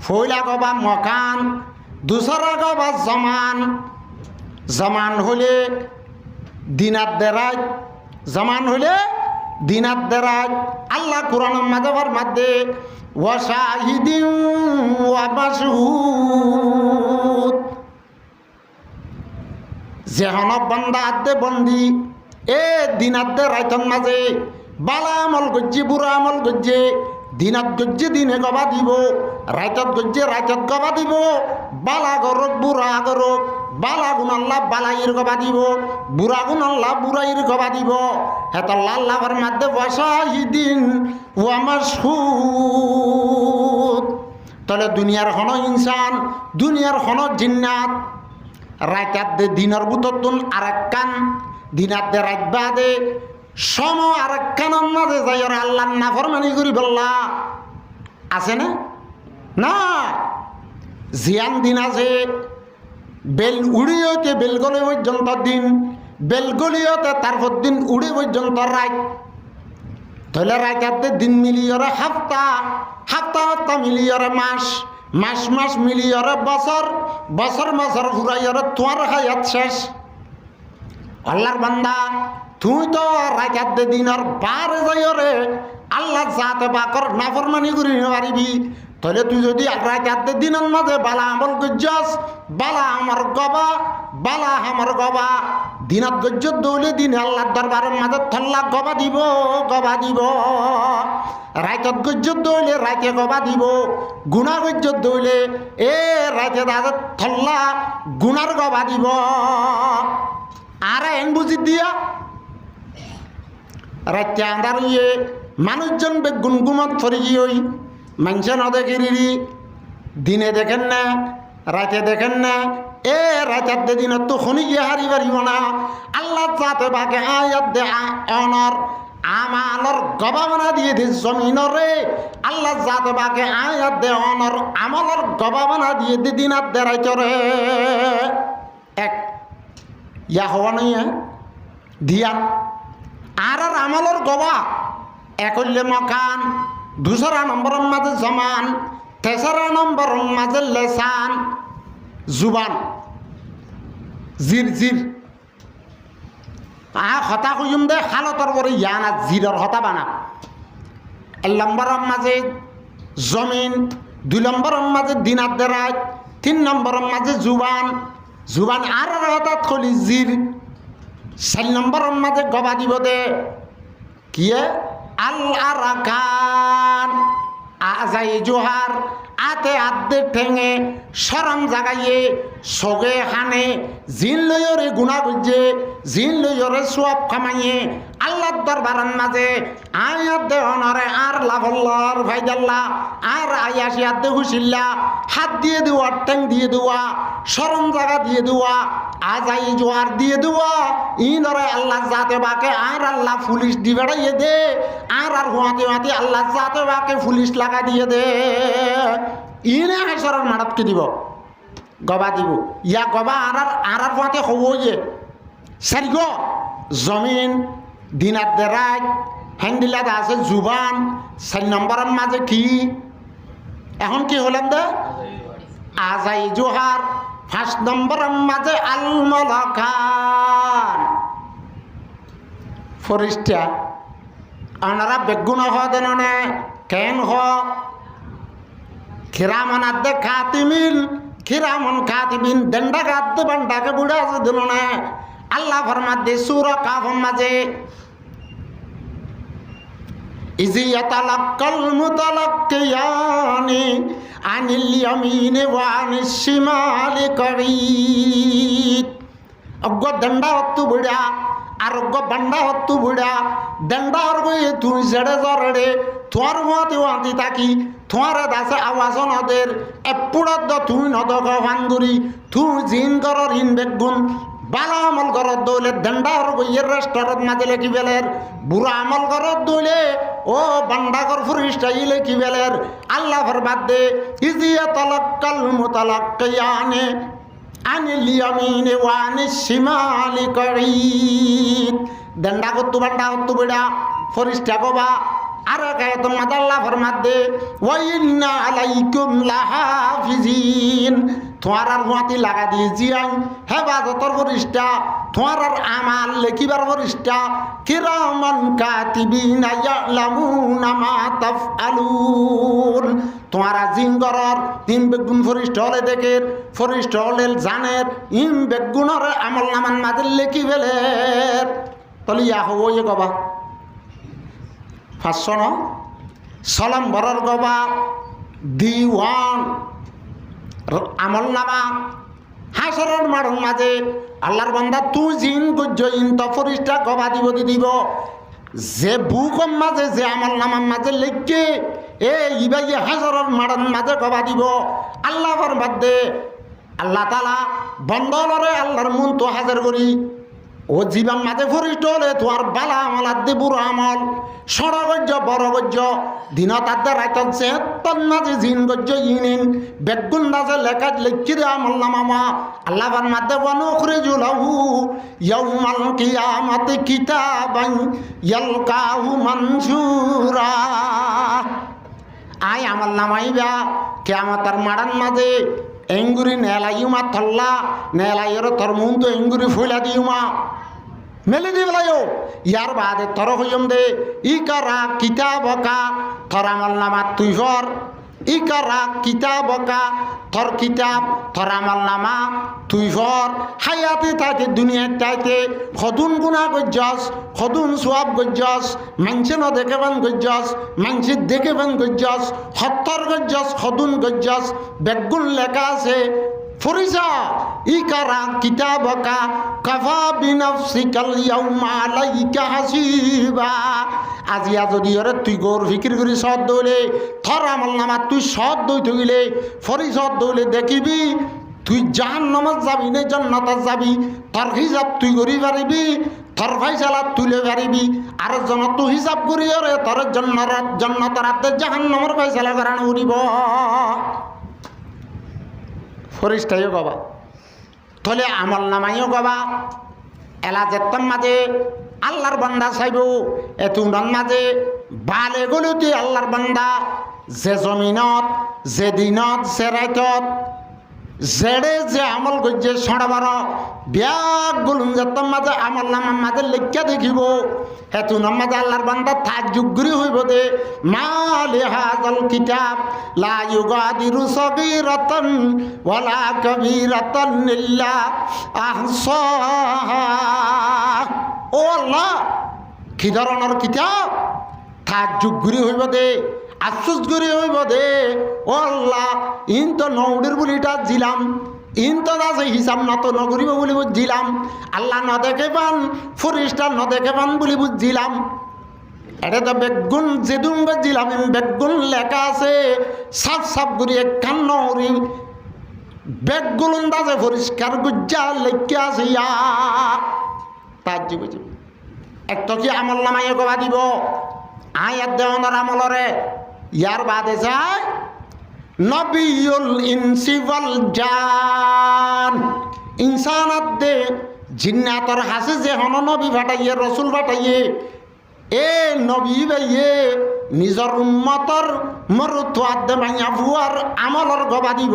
ফইলা গবা মকান দুসরা গবা জমান জমান হলে দিনাত দেরাজ জমান হলে দিনাত দেরাজ আল্লাহ কোরআনের মাঝে মধ্যে ওয়া শাহিদিন ওয়া মাশহুদ যেহন বান্দা আদে বন্দি এ দিনাত দেরাইতন মাঝে বালা আমল গজ্জে বুড়া আমল গজ্জে দিনাত গজ্জে দিনে গবা দিব রাইতত গজ্জে রাইতত গবা দিব বালা গরক বুড়া গরক বালা গুণাল্লাহ বালাইয়ের গবা দিব বুড়া গুণাল্লাহ বুড়াইয়ের গবা দিব হেত লাল্লাহর মধ্যে ওয়াশাহিদিন ওয়া মাশহুদ তাহলে দুনিয়ার হন ইনসান দুনিয়ার হন জিন্নাত রাইতাত দে দিনের বুততুন আরেককান দিনাত দে রাইত বাদে সম আরেককানের মাঝে যাইর আল্লাহ নাফরমানি করি বললা আছে না না জিয়ান দিন আছে বেল উড়িয়েতে বেলগলি পর্যন্ত দিন বেলগলিয়তে তারপর দিন উড়ি পর্যন্ত রাত তাহলে রাইতাতে দিন মিলিয়রে হাফতা হাফতা হাফতা মিলিয়রে মাস মাস মাস মিলিয়রে বছর বছর বছর ঘুরাইয়রে তোমার হায়াত শেষ আল্লাহর বান্দা তুই তো রাইতাতে দিনের বারে যাইরে আল্লাহ জাতে বাকর নাফরমানি করি পারিবি তাহলে তুই যদি রাইতাতে দিনের মাঝে বালা আমল গজ্জাস বালা আমার গবা বালা আমার গবা দিনত গজ্জত দৌলে দিন আল্লাহর দরবারের মাঝে থল্লা গবা দিব গবা দিব রাইতত গজ্জত দৌলে রাইতে গবা দিব গুণা গজ্জত দৌলে এ রাইতে দাদা থল্লা গুণার গবা দিব আর এন বুঝি দিয়া রাইতে আন্ধার ইয়ে মানুষজন বেগুন গুমত ফরি গিয়ে মানুষে নদেখিরি দিনে দেখেন না রাতে দেখেন না এ রাতে দিন তো খনি গিয়ে হারি পারিব না আল্লাহ যাতে বাকে আয়াত দে অনর আমালর গবাবনা দিয়ে দি জমিনরে আল্লাহ জাতে বাকে আয়াত দে অনর আমলর গবাবনা দিয়ে দি দিনাত দেরাইতরে এক ইয়া হওয়া নাই দিয়ান আর আমলর গবা একল্লে মকান দুসরা নম্বরের মাঝে জমান তেসরা নম্বরের মাঝে লেসান জুবান জির জির হতা কইম দে হালতর পরে ইয়ানা জিরর হতা বানা এক নম্বরের মাঝে জমিন, 2 নম্বরের মাঝে দিনাত দেরাত, 3 নম্বরের মাঝে জুবান জুবান আর হঠাৎ খলি জির, 4 নম্বরের মাঝে গবা দিব দে কিয়ে আল্লাহ রাখান আজাই জোহার আতে আদে ঠেঙে সরম জাগাইয়ে সগে হানে জিন লইরে গুণা বুঝে জিন লইরে সব খামাইয়ে আল্লাহর দরবারের মাঝে আয়াত দে অনারে আর লাভল্লার ভাইদাল্লাহ আর আয়াসি আদে হুসিল্লা হাত দিয়ে দেওয়া ঠ্যাং দিয়ে দেওয়া সরম জায়গা দিয়ে দেওয়া আজাই জোয়ার দিয়ে দেওয়া ইনরে আল্লাহ জাতে বাকে আর আল্লাহ পুলিশ দি বেড়াইয়ে দে আর হুয়াতে হুয়াতে আল্লাহ জাতে বাকে পুলিশ লাগা দিয়ে দে ইনে হাসরের মারাতকে দিব গবা দিব ইয়া গবা আর হুয়াতে হইয়ে সারিগ জমিন দিনাত দেরাত হ্যান্ডিলাত আছে জুবান 4 নম্বরের মাঝে কি এখন কি হলাম দে আজাই জোহার 5 নম্বরের মাঝে আল মালাকান ফরিস্তা আনারা বেগুন দেন কেন খিরামন আদে খাতিমিন খিরামন খাতিবিন দণ্ডা গাদ বান্ডাকে বুড়া আছে দিল না আল্লাহ ফরমাদে সূরা কাফের মাঝে ইজি ইয়াতালাক্কাল মুতালাক্কিয়ানি আনিল ইয়ামিনি ওয়া আনিশ শিমালি করিত অগ্গ দণ্ডা হত্তু বুড়া আরোগ্য বান্ডা হত্তু বুড়া দণ্ডা অর্গ তুই জেড়ে জরেড়ে তোমার মতে ওয়াতি থাকি তোমার দাসে আওয়াজ নদের এপুড়ত তুই নদক ভাঙ্গুরি তুই জিন করর ইন বেগুন বালা আমল করত দৌলে দণ্ডা অর্গ ইয়ের রেস্টুরেন্ট মাঝে লেখি বেলের বুড়া আমল করত দৌলে ও বান্ডাগর ফুরিস্টাই লেখি বেলের আল্লাহ ফরবাদ দে ইজিয়া তালাক্কাল মুতালাক্কিয়ানে আনিল ইয়ামিনি ওয়া আনিশ শিমালি করিত দণ্ডা কত্তু বান্ডা হত্তু বেড়া ফরিস্তা কবা আর কায়ত মাদাল্লাহ ফরমাদ দে ওয়া ইন্না আলাইকুম লাহাফিজিন তোমার আর হুয়াতি লাগা দিয়ে জিয়াই হেফাজতর ফরিস্তা তোমার আর আমাল লেখিবার ফরিস্তা কিরামান কাতিবিনা ইয়ালামুনা মা তাফআলুন তোমার জিনগরর তিন বেগুন ফরিস্তা হলে দেখে ফরিস্তা হলে জানের ইম বেগুনর আমল নামান মাঝে লেখি ফেলের তাহলে ইয়া হবো ইয়ে গবা 500 ন সলাম বরর গবা দিওয়ান আমল নামা হাসরের মাঠের মাঝে আল্লাহর বান্দা তুই জিন গুজ্জ ইন তো ফরিস্তা গবা দিব যে বুকম মাঝে যে আমল নামার মাঝে লিখকে ইবাই হাসরের মাঠের মাঝে গবা দিব আল্লাহ ফরমাদ দে আল্লাহ তাআলা বন্দলরে আল্লাহর মন তো হাজির করি ও জীবন মাঝে ফরিষ্ট হলে তোমার বালা আমল আদে বুড়ো আমল সড়গজ্য বড় গজ্য দিন তাদের রাইতন সে তন মাঝে জিন গজ্য ইনিন বেগুন মাঝে লেখা লিখি রে আমল নামা আল্লাহ বান মাদে ওয়ানুখরিজু লাহু ইয়াউমাল কিয়ামাতি কিতাবান ইয়ালকাহু মানসুরা আই আমল নামাইবা কিয়ামতের মাড়ান মাঝে এঙ্গুরি নেলাইমা থল্লা নেলাইয়ের তোর মুন তো এঙ্গুরি ফুলা দিউমা মেলে দিবলাইও ইয়ার বাদে তর হইম দে ইকারা কিতাবকা থর আমল নামা তুই ফর ইকারা কিতাবকা থর কিতাব থর আমল নামা তুই ফর হায়াতে থাকে দুনিয়ার চাইতে খদুন গুণা গজ্জস খদুন সোয়াব গজ্জস মাংসে ন দেখেবেন গজ্জস মাংসে দেখেবেন গজ্জস হত্তর গজ্জস খদুন গজ্জস বেগুন লেখা আছে ফরিসা ইকারা কিতাবকা কাফা বিনাফসিকাল ইয়াউমা আলাইকা হাসিবা আজিয়া যদি ওরে তুই গোর ফিকির করি সদ দৌলে থর আমল নামা তুই সদ দই থইলে ফরিসদ দৌলে দেখিবি তুই জাহান্নামত যাবি নে জান্নাতত যাবি তোর হিসাব তুই করি পারিবি তোর ফাইসালা তুলে পারিবি আর জন তো হিসাব করিও রে তোর জন্নতর রাতে জাহান্নামের ফাইসালা করানো উড়িব ফরিস্তাইও গবা তলে আমল নামাইও গবা এলা যেতাম মাঝে আল্লাহর বান্দা চাইব এতুনার মাঝে বালে গলুতি আল্লাহর বান্দা যে জমিনত যে দিনত যে রাইতত জেড়ে যে আমল গজ্জে সড়াবার ব্যাগ গুলুন যেতাম মাঝে আমল নামার মাঝে লেখা দেখিব হেতুনার মাঝে আল্লাহর বান্দা তাজ্জুবগুরি হইব দে মা লিহাযাল কিতাব লা ইউগাদিরু সগীরাতান ওয়ালা কাবীরাতান ইল্লা আহসাহা। ও আল্লাহ কি ধরনের কিতাব তাজ্জুবগুরি হইব দে আফসোস করে হইব দে ও আল্লাহ ইন তো নৌডের বলিটা দিলাম ইন তো আছে হিসাব না তো নগরিব বলি বুঝছিলাম আল্লাহ ন দেখে পান ফরিস্টার ন দেখে পান বলি বুঝছিলাম এটা তো বেগুন যেদুন বুঝছিলাম বেগুন লেখা আছে সাফ সাফ করি একখান নৌরি বেগুন দাসে পরিষ্কার গুজ্জা লেখা আছে ইয়া তার বুঝি একটা কি আমল নামাইয়ে কবা দিব আয়াত দেওয়ার আমলরে ইয়ার বাদে যায় নবিউল ইনসি ওয়াল জান ইনসানাত দে জিন্নাতর হাসে যে হন নবী ফাটাইয়ে রসুল ফাটাইয়ে এ নবী ভাইয়ে নিজর উম্মতর মরুত্বাদ দে মাইয়া ভুয়ার আমলর গবা দিব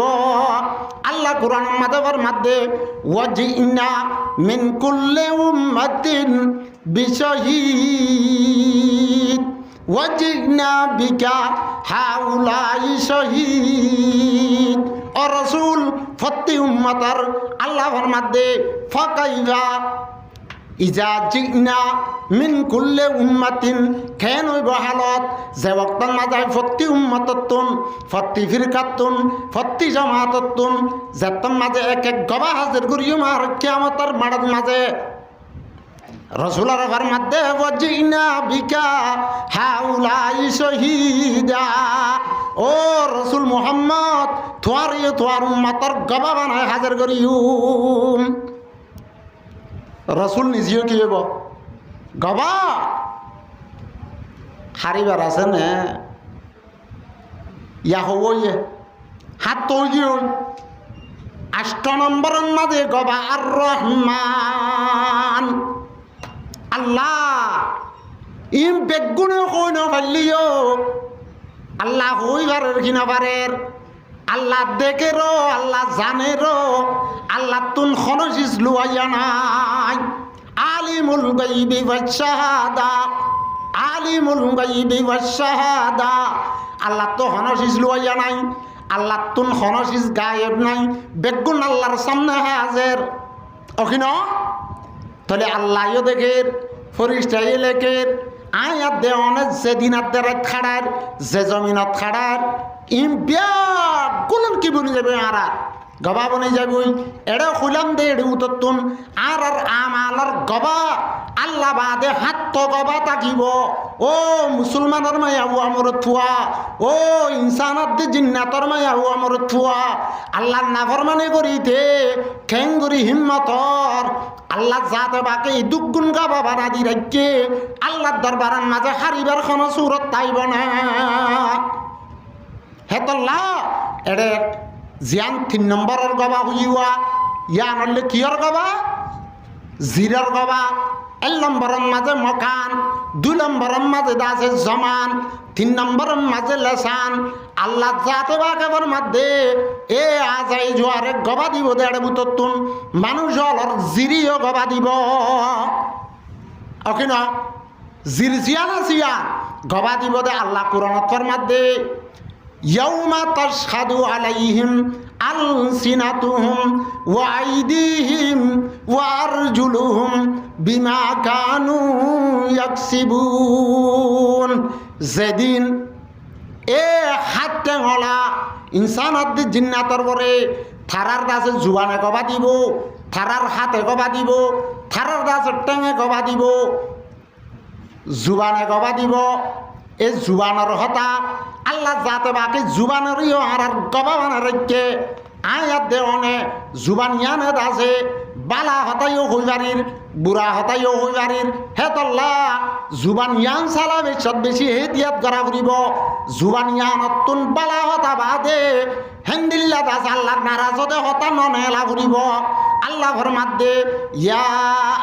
আল্লাহ কুরআন মাদাবার মধ্যে ওয়াজিনা মিন কুল্লি উম্মাতিন বিশহীদ ওয়াজিনা বিকা হাউলাই শহীদ ও রসুল ফত্তি উম্মতর আল্লাহর মধ্যে ফাকাইবা ইজা জিনা মিন কুল্লি উম্মাতিন খেন হইব হালত যে বক্তন মাঝে ফত্তি উম্মততুন ফত্তি ফিরকাতুন ফত্তি জামাততুন যেতন মাঝে এক এক গবা হাজির করিও মার কিয়ামতের মাড়ার মাঝে রসুলের ঘর মধ্যে ওয়াজিনা বিকা হাউলাই শহীদা ও রসুল মুহাম্মদ তোয়ার উম্মতর গবা বানায় হাজির করিও রসুল নিজেও কি হব গবা হারিবার আছে নে ইয়া হব ইয়ে হাত তৈরি হই 8 নম্বরের মাঝে গবা আর রহমান আল্লাহ ইম বেগুনে কই না পারলিও আল্লাহ হইবারের কিনা পারের আল্লাহ দেখে রো আল্লাহ জানে রো আল্লাহ তুন খনজিস লুয়াইয়া নাই আলিমুল গাইবি ওয়াশ শাহাদা আলিমুল গাইবি ওয়াশ শাহাদা আল্লাহ তো খনজিস লুয়াইয়া নাই আল্লাহ তুন খনজিস গায়েব নাই বেগুন আল্লাহর সামনে হাজির ওখিন তাহলে আল্লাহও দেখের ফরিস্তাই লেখের আয়াত দেওয়ানে যেদিন আত্মারা খাড়ার যে জমিনত খাড়ার ইম গুলন কি বনি যাবে আর গবা বনে যাবই এড়ে খুলাম দে এড়ে উত্তন আর আমালার গবা আল্লাহ বাদে হাত তো গবা থাকিব ও মুসলমানের মায়াবু আমর থুয়া ও ইনসানত দে জিন্নাতর মায়াবু আমর থুয়া আল্লাহ নাফরমানি করিতে খেঙ্গুরি হিম্মতর আল্লাহ যাতে বাকে দুগুণ গাবা বানা দি রাখে আল্লাহর দরবারের মাঝে হারিবার কোনো সুরত তাইব না হেতল্লা এড়ে জিয়ান 3 নম্বরের গবা হইয়া ইয়া নলে কিয়র গবা জিরার গবা 1 নম্বরের মাঝে মকান 2 নম্বরের মাঝে দাসে জমান 3 নম্বরের মাঝে লেসান আল্লাহ যাতে বাকের মধ্যে এ আজাই জোয়ারে গবা দিব দেড়ে বুততুন মানুষ হলর জিরিও গবা দিব ওকে না জিরজিয়া না সিয়া গবা দিব দে আল্লাহ কুরআনের মধ্যে ইয়াউমা তাশহাদু আলাইহিম আলসিনাতুহুম ওয়া আইদিহিম ওয়া আরজুলুহুম বিমা কানু ইয়াকসিবুন যেদিন এ হাতে হলা ইনসানাত দি জিন্নাতর পরে থারার দাসে জুবানে গবা দিব থারার হাতে গবা দিব থারার দাসে টেঙে গবা দিব জুবানে গবা দিব এই জুবানের হতা আল্লাহ যাতে বাকি জুবানেরও আর গবা বানা রেখে আয়াত দেওয়ানে জুবান ইয়ানে আছে বালা হতাইও হইবারির বুড়া হতাইও হই বাড়ির হে তল্লা জুবান ইয়ান সালা বেশি হে দিয়াত করা ফুরিব জুবান ইয়ান অতুন বালা হতা বাদে হেন্দিল্লা দাস আল্লাহর নারাজতে হতা ননেলা ফুরিব আল্লাহ ফরমাদে ইয়া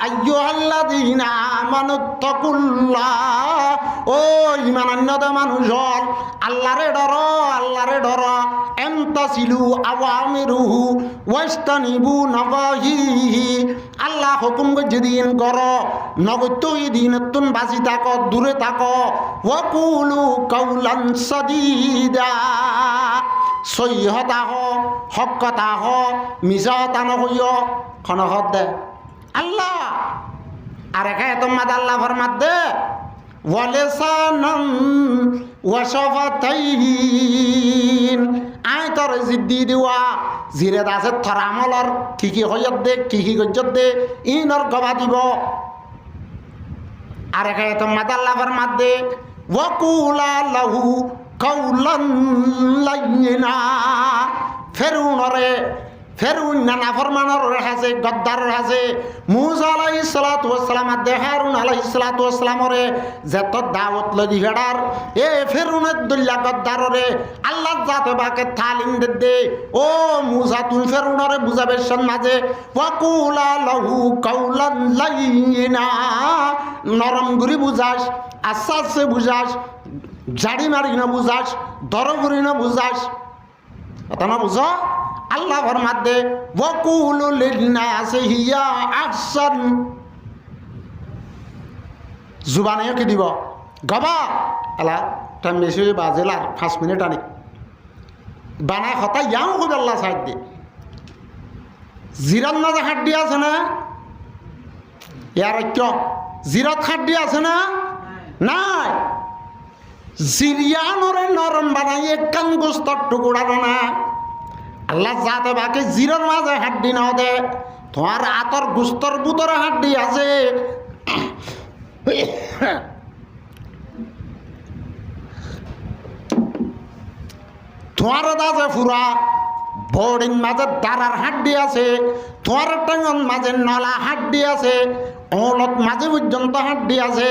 আইয়ুহাল্লাযীনা আমানুত্তাকুল্লাহ ও ঈমানান্বিত মানুষজন আল্লাহরে ডর এমতাসিলু আওয়ামিরুহু ওয়াস্তানিবু নাওয়াহিহি আল্লাহ হুকুম দিন কর নগত্য দিন তুন বাঁচি থাক দূরে থাক ওয়াকুলু কাউলান সাদীদা সহিহতা হক কথা মিছা কথা নহইও খনহত দে আল্লাহ আর একা তোমাদ আল্লাহ ফরমাত দে ওয়ালিসানান ওয়াশাফাতাইন আই তোর জিদ্দি দিওয়া জিরে দাসে থর আমলর কি হইয়ত দে কি গজ্জত দে ইনর গবা দিব আর একা তোমাদ আল্লাহ ফরমাত দে ওয়াকুলা লাহু কাউলান লাইয়িনা ফেরুন না ফরমানোর আছে গদ্দারের আছে মুসা আলাইহিস সালাতু ওয়াস সালাম দে হারুন আলাইহিস সালাতু ওয়াস সালামরে যত দাওয়াত লদি হেডার এ ফেরুনের দুল্লা গদ্দাররে আল্লাহ জাতে বাকে তালিম দে ও মুসা তুই ফেরুনরে বুঝাবে সমাজে ওয়াকুলা লাহু কাউলান লাইয়িনা নরম গুরি বুঝাস আসাসে বুঝাস জাড়ি মারি না বুঝাস দরগুরি না বুঝাস কথা না বুঝো আল্লাহ ফরমাত দে ওয়াকুলু লিন্নাসি হিয়া আহসান জুবানে কি দিব গবা আলা টাইম বেশি বাজেলার 5 মিনিট আনি বানায় কথা ইয়াও কই আল্লাহ সাইড দে জিরান মাঝে হাড্ডি আছে না ইয়ার কি জিরাত হাড্ডি আছে না নাই জিরিয়ানরে নরম বানাই একখান গোস্তর টুকুরা না আল্লাহ যাতে বাকি জিরোর মাঝে হাড্ডি না দে তোমার আতর গুস্তর বুতরে হাড্ডি আছে তোমার দাজে ফুরা বোর্ডিং মাঝে দাঁড়ার হাড্ডি আছে তোমার টাঙ্গন মাঝে নলা হাড্ডি আছে ওলত মাঝে পর্যন্ত হাড্ডি আছে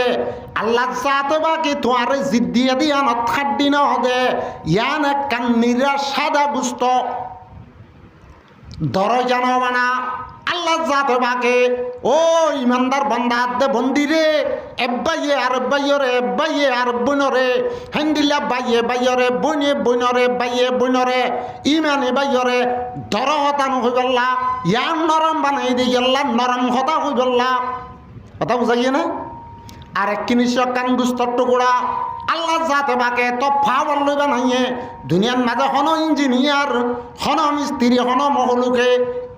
আল্লাহ চাতে বাকি তোমার জিদ্দিয়া দিয়া হাড্ডি না দে ইয়ান একখান নিরা সাদা গুস্ত দর জানো বানা আল্লাহ জাতে বাকে ও ইমানদার বান্দা দে বন্দিরে এব্বাইয়ে আর বাইয়রে এব্বাইয়ে আর বনরে হেন্দিলা বাইয়ে বনে বাইয়ে ইমানে বাইয়রে দর হতানো হই গল্লা ইয়ান নরম বানাই দি গেল্লা নরম হতা হই গল্লা কথা বুঝাইয়ে না আর এক জিনিস কান গুস্তর টুকুরা আল্লাহ জাতে বাকে তো ফাওয়ার লই বানাইয়ে দুনিয়ার মাঝে হন ইঞ্জিনিয়ার হন মিস্ত্রি হন মহলুকে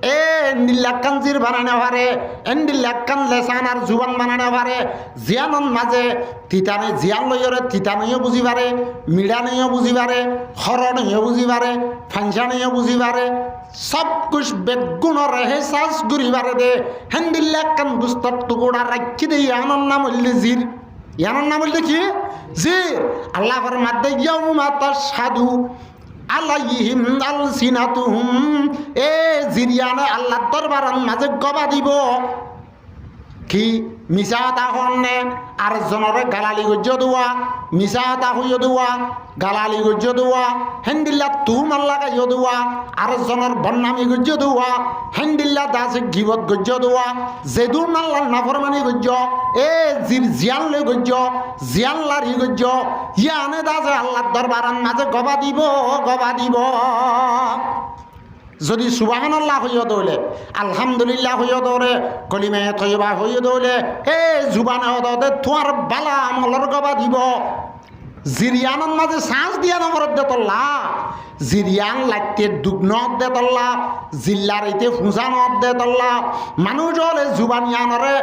এ নীলাকান জির বানানো পারে এন্ডিলাকান লেসান আর জুবান বানানো পারে জিয়ানন মাঝে তিতানে জিয়ান লইরে তিতানেও বুঝি পারে মিড়ানেও বুঝি পারে হরনেও বুঝি পারে ফাংশানেও বুঝি পারে সব কুছ বেগুণ রহে সাস গুরি পারে দে হেন্ডিলাকান দুস্তর টুকুরা রাখি দে ইয়ানন নাম হইলে জির ইয়ানন নাম হইলে কি জির আল্লাহ ফরমাত দে ইয়াউমা তাশহাদু আলাইহিম আলসিনাতুহুম এ জিরিয়ানে আল্লাহ দরবারের মাঝে গবা দিব কি মিছা কথা হন্নে আর জনরে গালালি গজ্জ দেওয়া মিছা কথা হইয় দেওয়া গালালি গজ্জ দেওয়া হেন্দিল্লা তুম আল্লাহ গাইয় দেওয়া আর জনের বন্নামি গজ্জ দেওয়া হেন্দিল্লা দাসে গিবত গজ্জ দেওয়া যেদুন আল্লাহ নাফরমানি গজ্জ এ জিয়ান লই গজ্জ জিয়ান লারি গজ্জ ইয়ানে দাসে আল্লাহ দরবারের মাঝে গবা দিব যদি সুবহানাল্লাহ হইয়া দৌলে আলহামদুলিল্লাহ হইয়া দৌড়ে কলিমায়ে তয়্যিবা হইয়া দৌলে এ জুবানে দৌড়ে তোমার বালা আমলর গবা দিব জিরিয়ানের মাঝে শ্বাস দিয়া নমরত দে তল্লা জিরিয়ান লাগতে দুগ্নত দে তল্লা জিল্লার ইতে ফুঁসানত দে তল্লা মানুষ হলে জুবানিয়ানরে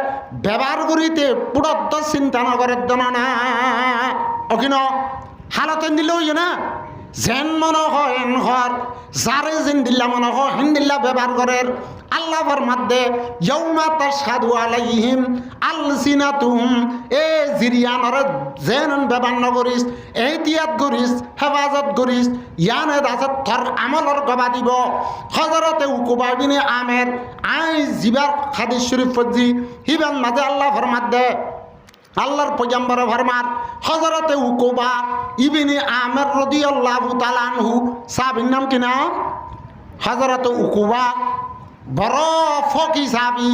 ব্যবহার করিতে পুরত চিন্তা নগরের দনা না অকিন হালতে দিলে হইয় না যেন মনে হয় এন ঘর যারে যেন দিল্লা মনে হয় হেন দিল্লা ব্যবহার করের আল্লাহ ফরমাতে ইয়াউমা তাশহাদু আলাইহিম আলসিনাতুহুম এ জিরিয়ানরে যেন ব্যবহার নকরিস এহতিয়াত করিস হেফাজত করিস ইয়ানে দাসত থর আমলর গবা দিব হযরতে উকুবা ইবনে আমের আই জিবার হাদিস শরীফ ফজি হিবান মাঝে আল্লাহ ফরমাতে আল্লাহর পয়গম্বরে ফরমান হযরতে উকুবা ইবনে আমের রাদিয়াল্লাহু তাআলা আনহু সাহাবীর নাম কি না হযরতে উকুবা বড় ফকি সাহাবী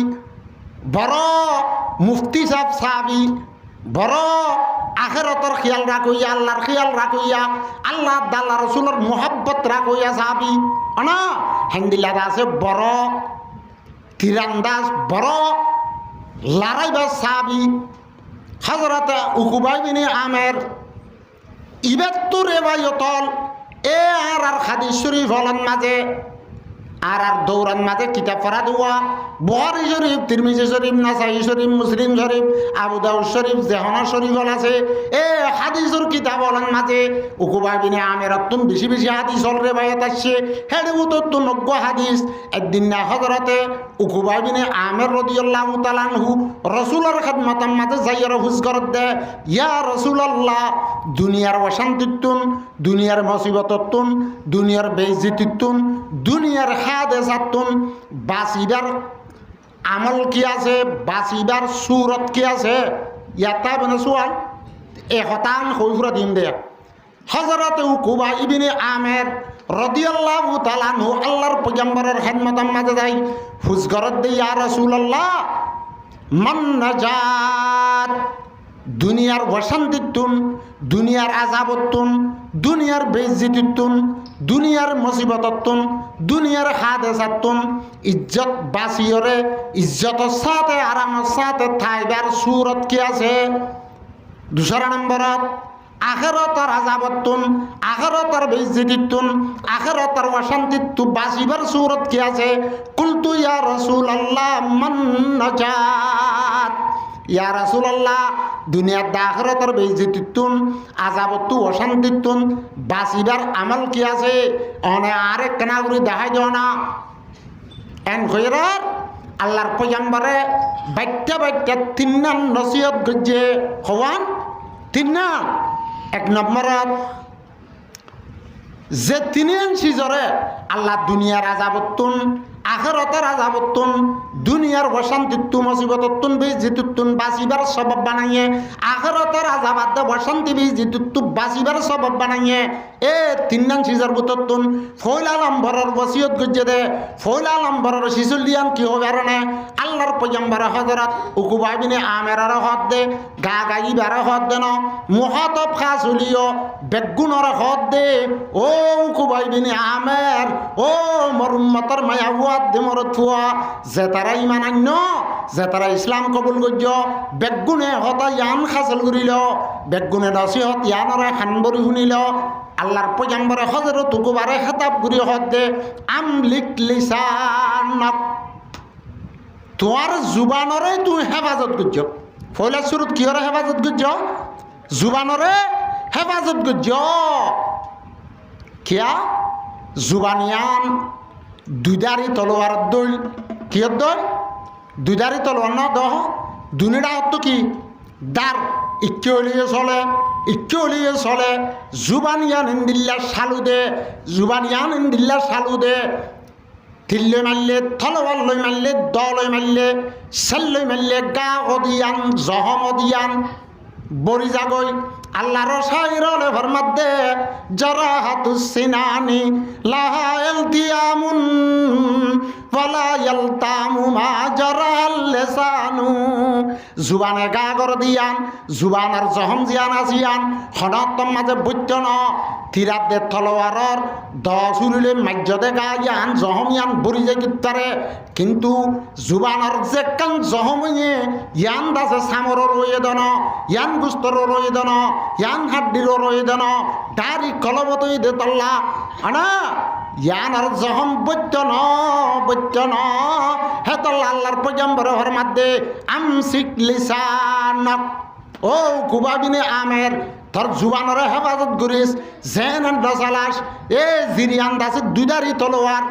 বড় মুফতি সাহাবী বড় আখিরাতের খেয়াল রাখইয়া আল্লাহর খেয়াল রাখইয়া আল্লাহ আল্লাহ রাসূলের মুহাব্বত রাখইয়া সাহাবী না হিন্দিলা আছে বড় তীরন্দাজ বড় লড়াইবাজ সাহাবী হযরতে উকুবা ইবনে আমের 72 রেওয়ায়াতল এ আর হাদিস শরীফ হলেন মাঝে আর দৌরান মাঝে কিতাব পড়া দেওয়া বুখারী শরীফ তিরমিজি শরীফ নাসাই শরীফ মুসলিম শরীফ আবু দাউদ শরীফ জেহনা শরীফ আছে এ হাদিসের কিতাব হলেন মাঝে উকুবা ইবনে আমের অত্যন্ত বেশি বেশি হাদিস হল রেওয়ায়াত আসছে হেডে তো 90 হাদিস একদিন না হযরতে উকুবা ইবনে আমের রাদিয়াল্লাহু তাআলা আনহু রাসূলের খিদমতের মাঝে যাইয়া হুজ করত দে ইয়া রাসূলুল্লাহ দুনিয়ার অশান্তিতুন দুনিয়ার মুসিবততুন দুনিয়ার বেইজ্জতিতুন দুনিয়ার হাদেসাতুন বাসিবার আমল কি আছে বাসিবার সুরত কি আছে ইয়াতা বনে সুয়াল এ হতান হইফুরা দিন দে হযরতে উকুবা ইবনে আমের রাদিয়াল্লাহু তাআলা আনহু আল্লাহর পয়গম্বরের খিদমতের মাঝে যাই হুজ করত দে ইয়া রাসূলুল্লাহ মান নাজাত দুনিয়ার অশান্তিতুন দুনিয়ার আযাবতুন দুনিয়ার বেইজ্জতিতুন দুনিয়ার মুসিবততুন দুনিয়ার হাদেসাতুন ইজ্জত বাসিয়রে ইজ্জতের সাথে আরামের সাথে থাইবার সুরত কি আছে দুসরা নম্বরত আখিরাতের আযাবতুন আখিরাতের বেইজ্জতিতুন আখিরাতের অশান্তিতু বাসিবার সুরত কি আছে কুলতু ইয়া রাসূলুল্লাহ মান নাজাত ইয়া রাসূলুল্লাহ দুনিয়ার আখিরাতের বেইজ্জতিতুন আযাবতু অশান্তিতুন বাসিবার আমল কি আছে অনে আরেক কানাগুরি দেখাই দাও না এন কইরার আল্লাহর পয়গম্বরে বাইটা বাইটা তিননান নসিহত গজে হওয়ান তিননা এক নম্বরত যে তিনন সিজরে আল্লাহ দুনিয়ার আযাবতুন আখিরাতের আযাবতুন দুনিয়ার অশান্তিতু মুসিবততুন বেইজ্জতিতুন বাসিবার সবব বানাইয়ে আখিরাতের আযাবাত অশান্তি বেইজ্জতিতু বাসিবার সবব বানাইয়ে এ তিননান সিজর বুততুন ফয়লা নম্বরের ওসিয়ত গজে দে ফয়লা নম্বরের শিশুলিয়ান কি হবে আরনে আল্লাহর পয়গম্বর হযরত উকুবা ইবনে আমের হদ দে গাগাই বার হদ দেন মুহাতাব খাসুলিও বেগুনর হদ দে ও উকুবা ইবনে আমের ও মোর উম্মতের মায়া দেমরথুয়া যে তারা ইমান আন্য যে তারা ইসলাম কবুল করজ বেগুনে হতা ইয়ান খাসল করিল বেগুনে নসিহত ইয়ানরে খানবরি শুনিল আল্লাহর পয়গম্বরে হযরত উকুবারে খেতাব করি হদ দে আমলিক লিসানক তোমার জুবানরে তুই হেফাজত করছ ফয়লা শুরুত কিহরে হেফাজত করছ জুবানরে হেফাজত করছ কিয়া জুবানিয়ান দুইদারি তলোয়ার দই কিয়র দই দুইদারি তলোয়ার না দহ দুনিটা হতো কি দার ইচ্ছে হলিয়ে চলে জুবানিয়ান ইন্দিল্লা সালু দে জুবানিয়ান ইন্দিল্লা সালু দে তিল্লে মারলে তলোয়ার লই মারলে দলই মারলে সেল্লই মারলে গা অদিয়ান জহম অদিয়ান বরি জাগই আল্লাহর শাইরলে ফরমাদে জারাহাতুস সিনানি লাহা ইলতিয়ামুন ওয়ালা ইয়ালতামু মা জারাল লিসানু জুবানে গাগর দিয়ান জুবানার জহম জিয়ান আসিয়ান হনতম মাঝে বৈত্য ন তিরাত দে তলোয়ারর দশুরিলে মাজ্জদে গায়ান জহমিয়ান বরি যায় কিতারে কিন্তু জুবানার যে কান জহমিয়ে ইয়ান দাসে সামর রয়ে দন ইয়ান গুস্তর রয়ে দন ইয়ান হাড্ডির রয়ে দন দাড়ি কলবতই দে তল্লা আনা ইয়ান আর জহম বৈত্য ন হেতল্লা আল্লাহর পয়গম্বর ফরমাদে আমসিক লিসানক ও কুবাবিনে আমের তোর জুবানরে হেফাজত করিস জেন চালাস এ জিরিয়ান দাসে দুইদারি তলোয়ার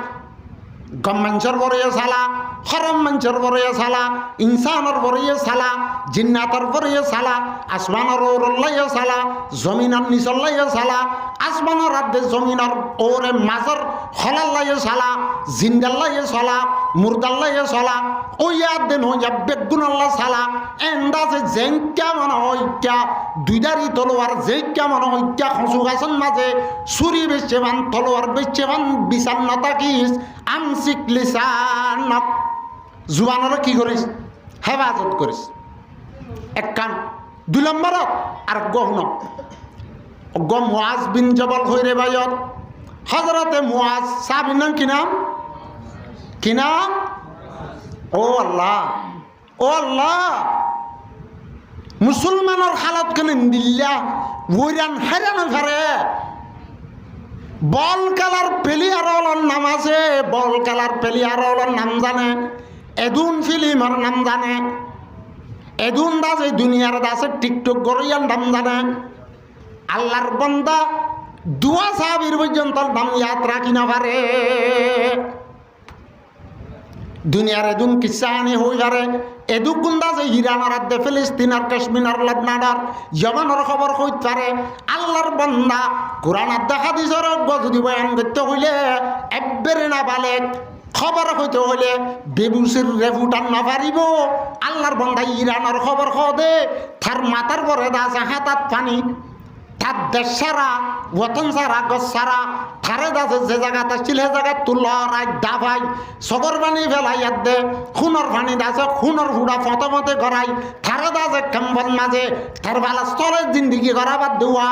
গম মঞ্চর বরিয়ে সালা হরম মঞ্চর বরিয়ে সালা ইনসানর বরিয়ে সালা জিন্নাতর বরিয়ে সালা আসমানর ওরল্লাইয়ে সালা জমিনর নিচল্লাইয়ে সালা আসমানর রাদ্দে জমিনর ওরে মাজর হলাল্লাইয়ে সালা জিন্দাল্লাইয়ে সালা মুরদাল্লাইয়ে সালা ওইয়াদ দেন হইয়া বেগুনাল্লাহ সালা এন্দাজে জেঙ্কা মনে হইকা দুইদারি তলোয়ার জেঙ্কা মনে হইকা খসু গাছের মাঝে ছুরি বেচেবান তলোয়ার বেচেবান বিচার নতাকিস আমসিক লিসানক জুবানর কি করিস হেফাজত করিস এক কাম 2 নম্বরত আর গহন মুআজ বিন জবল হইরে বাইত হযরতে মুআজ সাহাবীর নাম কি নাম ও আল্লাহ মুসলমানের হালত কেন দিল্লা ওইরান হেরানো ফেরে বল খেলার প্লেয়ারের নাম আছে বল খেলার প্লেয়ারের নাম জানে এদুন ফিল্মের নাম জানে এদুন দাস এই দুনিয়ার দাসের টিকটক গড়িয়ার নাম জানে আল্লাহর বান্দা দুয়া সাহাবীর পর্যন্ত নাম ইয়াদ রাখি না পারে দুনিয়ার এদুন কিসানি হই পারে এদু গুন্দা যে ইরানের আদে ফিলিস্তিনের কাশ্মীরের লবনানের ইয়েমেনের খবর কইতে পারে আল্লাহর বান্দা কোরআন আদে হাদিসের যদি বয়ান করতে হইলে একবারে না বালে খবর হইতে হইলে বেবুসির রেফুটান না পারিব আল্লাহর বান্দা ইরানের খবর দে তার মাথার পরে আছে হাতাত পানি তার দেশ সারা ওতন সারা গছ সারা থারে দাসে যে জায়গাতে ছিল সে জায়গা তুলরাই দাবাই সগর পানি ফেলাই দে খুনের পানি দাসে খুনের হুড়া ফতে গড়াই থারে দাসে কম্বল মাঝে তার বালা স্থলের জিন্দিগি গড়াবার দেওয়া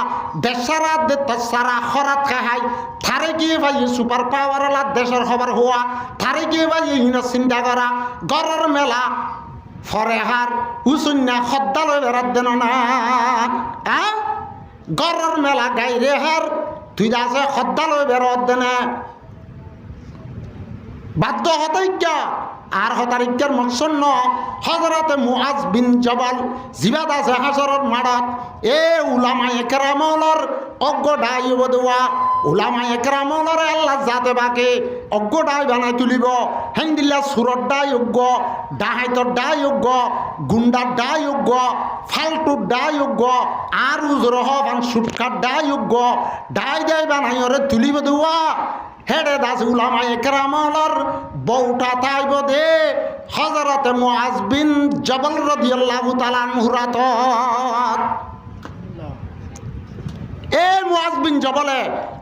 দেশ সারা দে তার সারা খরাত খাহাই থারে গিয়ে ভাই সুপার পাওয়ারওয়ালা দেশের খবর হওয়া থারে গিয়ে ভাই ইন চিন্তা করা গড়ের মেলা ফরেহার উচুন্যা খদ্দালয় বেড়াত দেন না গড়ের মেলা গাইরে হার তুই আছে খদ্দালয় বেরোত দেনে বাধ্য হতাইক্যা আর হতারিক্যার মৎসন্ন হযরতে মুআজ বিন জবল জিবাদ আছে হাসরের মাঠত এ উলামা একরামলর অজ্ঞ ডাই বদুয়া উলামা একরামলর আল্লাহ জাতে বাকে অজ্ঞ ডাই বানাই তুলিব হেন্দিল্লা সুরত ডাই অজ্ঞ ডাহাইতর ডাই অজ্ঞ গুন্ডার ডাই অজ্ঞ ফালতুর ডাই অজ্ঞ আর উজরহ বান সুটকার ডাই অজ্ঞ ডাই ডাই বানাই ওরে তুলিব দেওয়া হেডে দাস উলামা একরামলর বউটা তাইব দে হযরতে মুআজ বিন জবল রাদিয়াল্লাহু তাআলা আনহু রাত এ মুআজ বিন জবলে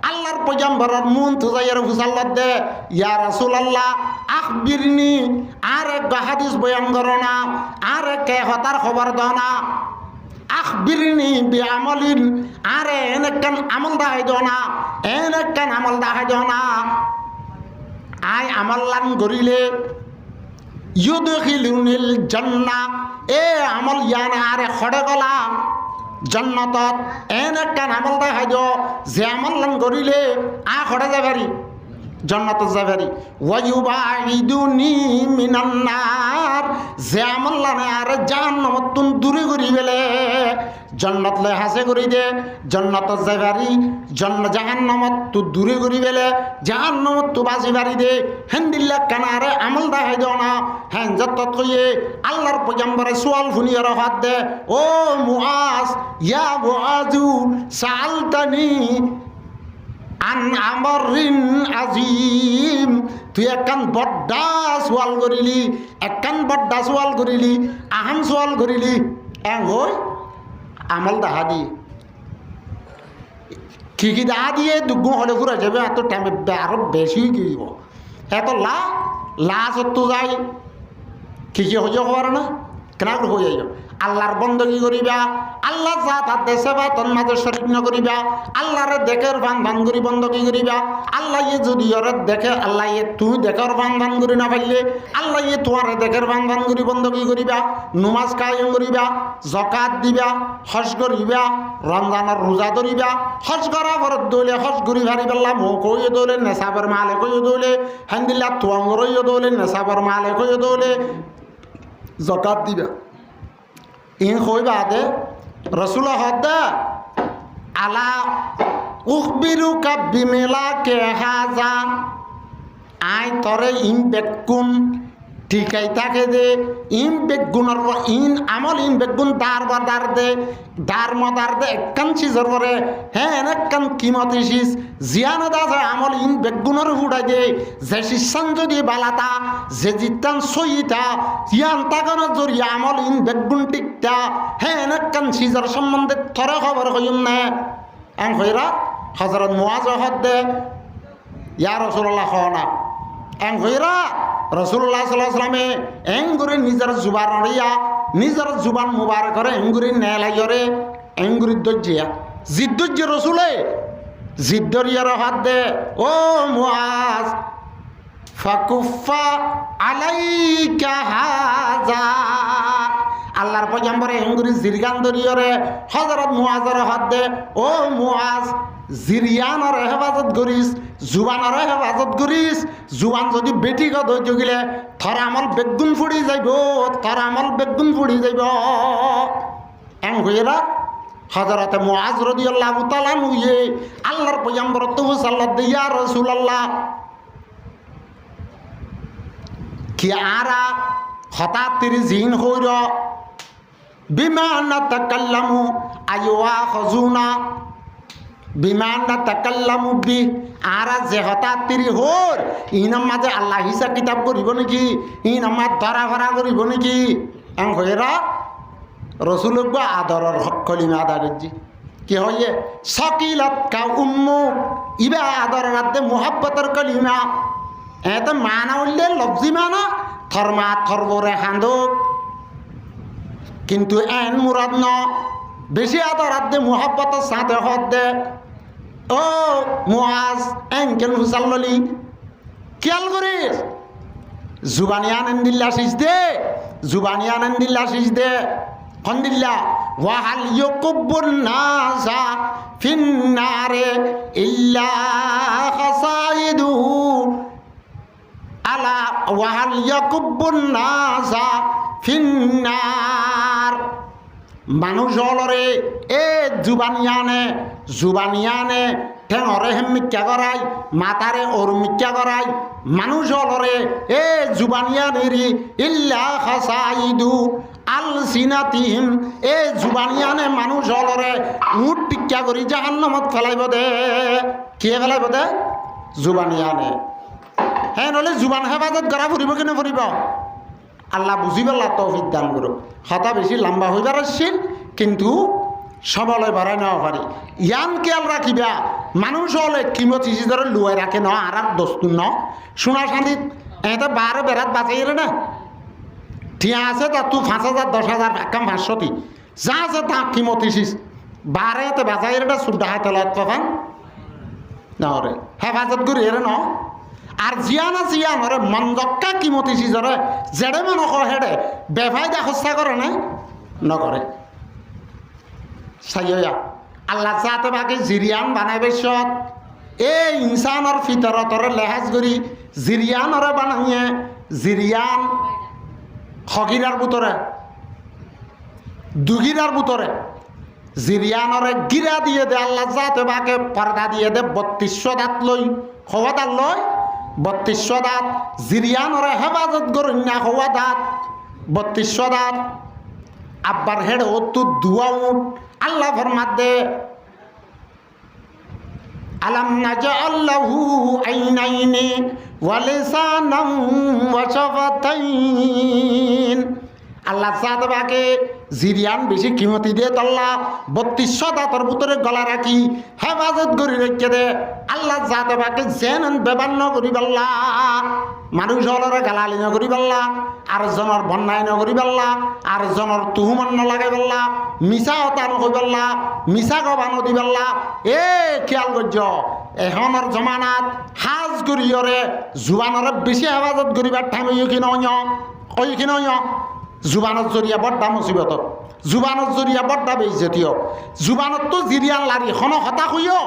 আল্লাহর পয়গম্বরের মুন তুজাইয়ের হুসাল্লাত দে ইয়া রাসূলুল্লাহ আখবিরনি আর এক হাদিস বয়ান করো না আর কে হতার খবর দাও না আখবিরনি বিআমালিন আরে এনেকান আমল দাহাই দাও না এনেকান আমল দাহাই দাও না আই আমলান গরিলে ইউদখিলুনিল জান্নাহ এ আমল ইয়ানা আরে খড়ে গলা জান্নাতত এনেকান আমল দাহাই দাও যে আমলান গরিলে আ খড়ে যাবারি জান্নাতত যাবারি ওয়ায়ুবাইদুনি মিনান নার যে আমলানে আরে জাহান্নামত তুন দূরে করি বেলে জান্নাত লে হাসে করি দে জান্নাতত যাবারি জাহান্নামত তু দূরে করি বেলে জাহান্নামত তু বাঁচি বাড়ি দে হেন্দিল্লা কানারে আমল দাহাই দাও না হ্যাঁ যত কইয়ে আল্লাহর পয়গম্বরে সুয়াল ফুনিয়ার হাত দে ও মুআজ ইয়া মুআজু সালতানি আন আমরিন আজিম তুই একখান বড্ডা সোয়াল করিলি একখান বড্ডা সোয়াল করিলি আহান সোয়াল করিলি হই আমল দাহা দিয়ে কি দাহা দিয়ে দুগুণ হলে ঘুরে যাবে এত টাইমে আরো বেশি কিব এত লাশত যাই কি হয়ে যাবার না কেন হয়ে যাই আল্লাহর বন্দগি করিবা আল্লাহ যা তার দেশে বা তোর মাঝে শরীক নকরিবা আল্লাহরে দেখের বান করি বন্দগি করিবা আল্লাহ ইয়ে যদি ওরে দেখে আল্লাহ ইয়ে তুই দেখের বান করি না পাইলে আল্লাহ ইয়ে তোমার দেখের বান করি বন্দগি করিবা নমাজ কায়েম করিবা যাকাত দিবা হজ করিবা রমজানের রোজা ধরিবা হজ করা পর দৌলে হজ করি ভারি পেলা মো কইয়ে দৌলে নেশাবর মালে কইয়ে দৌলে হান্দিল্লা তুয়াঙ্গরইয়ে দৌলে নেশাবর মালে কইয়ে দৌলে যাকাত দিবা ইন কইবা দে রসুল হদ আলা উখবিরুকা বিমিলাকে হাজা আই তরে ইন বেকুন ঠিকাই থাকে দে ইন বেগুনের ইন আমল ইন বেগুন দার বা দার দে দার মদার দে একখান সিজর পরে হ্যাঁ একখান কিমতি সিস জিয়ানো দাস আমল ইন বেগুনের হুড়াই দে যে শিষ্যান যদি বালাতা যে জিতান সইতা ইয়ান তাগানোর জরিয়া আমল ইন বেগুন টিকতা হ্যাঁ একখান সিজর সম্বন্ধে থরে খবর হইম না এন হইরা হজরত মুআজ হদ দে ইয়া রাসূলুল্লাহ খনা এং হইরা রাসূলুল্লাহ সাল্লাল্লাহু আলাইহি ওয়াসাল্লামে এঙ্গুরি নিজের জুবান রিয়া নিজের জুবান মুবারকরে এঙ্গুরি নেলাইরে এঙ্গুরি দজ্জিয়া জিদ্দুজ রাসূলে জিদ্দরিয়ার হাত দে ও মুআজ ফাকুফা আলাইকা হাযা আল্লাহর পয়গম্বরে এঙ্গুরি জিরগান দরিয়রে হযরত মুআজের হাত দে ও মুআজ জিরিয়ানর হেফাজত করিস জুবানর হেফাজত করিস জুবান যদি বেটি গদ হইতে গেলে থর আমল বেগুন ফুড়ি যাইব থর আমল বেগুন ফুড়ি যাইব এং হইরা হযরতে মুআজ রাদিয়াল্লাহু তাআলা নুয়ে আল্লাহর পয়গম্বর তো সাল্লাল্লাহু ইয়া রাসূলুল্লাহ কি আরা হঠাৎ তিরি জিন হইর বিমা নাতাকাল্লামু আইওয়া খজুনা বিমান না তাকাল্লামু বি আর যে হঠাৎ তিরি হোর ইনার মাঝে আল্লাহ হিসাব কিতাব করিব নাকি ইন আমার ধরা ভরা করিব নাকি এং হইরা রসুল আদরের কলিমা আদা করছি কি হইয়ে সকিলত কা উম্মু ইবা আদর রাতে মুহাব্বতের কলিমা এত মানা উল্লে লফজি মানা থরমা থরবরে হান্দুক কিন্তু এন মুরাদ ন বেশি আদর রাতে মুহাব্বতের সাথে হদ দে ও মুআজ এনকেন হুসাল্লি খেয়াল করিস জুবানি আনন্দিল্লা শিস দে জুবানি আনন্দিল্লা শিস দে খন্দিল্লা ওয়াহাল ইয়াকুবুন নাসা ফিন্নারে ইল্লা খাসাইদু আলা ওয়াহাল ইয়াকুবুন নাসা ফিন্নার মানুষ হলরে এ জুবানিয়ানে ঠেঙরে হেম মিথ্যা করাই মাতারে ওর মিথ্যা করাই মানুষ হলরে এ জুবানিয়ানেরি ইল্লা খাসাইদু আল সিনাতিহিম এ জুবানিয়ানে মানুষ হলরে উঠ টিক্কা করি জাহান্নামত ফেলাইব দে কে ফেলাইব দে জুবানিয়ানে হ্যাঁ নহলে জুবান হেফাজত করা ফুরিব কেনে ফুরিব আল্লাহ বুঝি পেলা তৌফিক দান করুক হতা বেশি লম্বা হইবার আসছিল কিন্তু সবলে বাড়াই নেওয়া পারি ইয়ান খেয়াল রাখিবা মানুষ হলে কিমত ইসি ধরে লুয়াই রাখে ন আর দোস্তুন ন সোনা শান্তিত এতে বারো বেড়াত বাঁচাই না ঠিয়া আছে তা তুই 5,000 10,000 একাম 500 যা আছে তা কিমত ইসিস বারে এতে বাঁচাই রে সুদ্ধা হাতে লত পাফান নরে হেফাজত করি এর ন আর জিয়ানা জিয়ান হরে মন্দক্কা কিমতি সিজরে জেডে মানুষ হেডে বেফায়দা হস্তা করে না নকরে সাইয়া আল্লাহ চাতে বাকি জিরিয়ান বানাইবে সৎ এই ইনসানর ফিতরতরে লেহাজ করি জিরিয়ানরে বানাইয়ে জিরিয়ান হগিরার বুতরে দুগিরার বুতরে জিরিয়ানরে গিরা দিয়ে দে আল্লাহ চাতে বাকে পর্দা দিয়ে দে 3200 দাঁত লই হওয়া দাঁত লই 3200 দাঁত জিরিয়ানরে হেফাজত করুন না হওয়া দাঁত 3200 দাঁত আব্বার হেডে অতু দুয়া উঠ আল্লাহ ফরমাত দে আলাম নাজআল লাহু আইনাইনি ওয়া লিসানান ওয়া শাফাতাইন আল্লাহ সাথে বাকে জিরিয়ান বেশি কিমতি দিয়ে তল্লা 3200 দাঁতর ভিতরে গলা রাখি হেফাজত করি রেখে দে আল্লাহ সাথে বাকে জেন বেবান্ন করি পাল্লা মানুষ হলরে গালালি নগরি পাল্লা আর জনের বন্যায় নগরি পাল্লা আর জনের তুহুমান নলাগাই পাল্লা মিছা হতা নকই পাল্লা মিছা গবা নদী পাল্লা এ খেয়াল করছ এখনের জমানাত হাজ করিয়রে জুবানরে বেশি হেফাজত করিবার টাইম ওইখিনি নয় জুবানত জরিয়া বড্ডা মুসিবত জুবানত জরিয়া বড্ডা বেইজ্জতীয় জুবানত তো জিরিয়ান লারি খন হতা হইও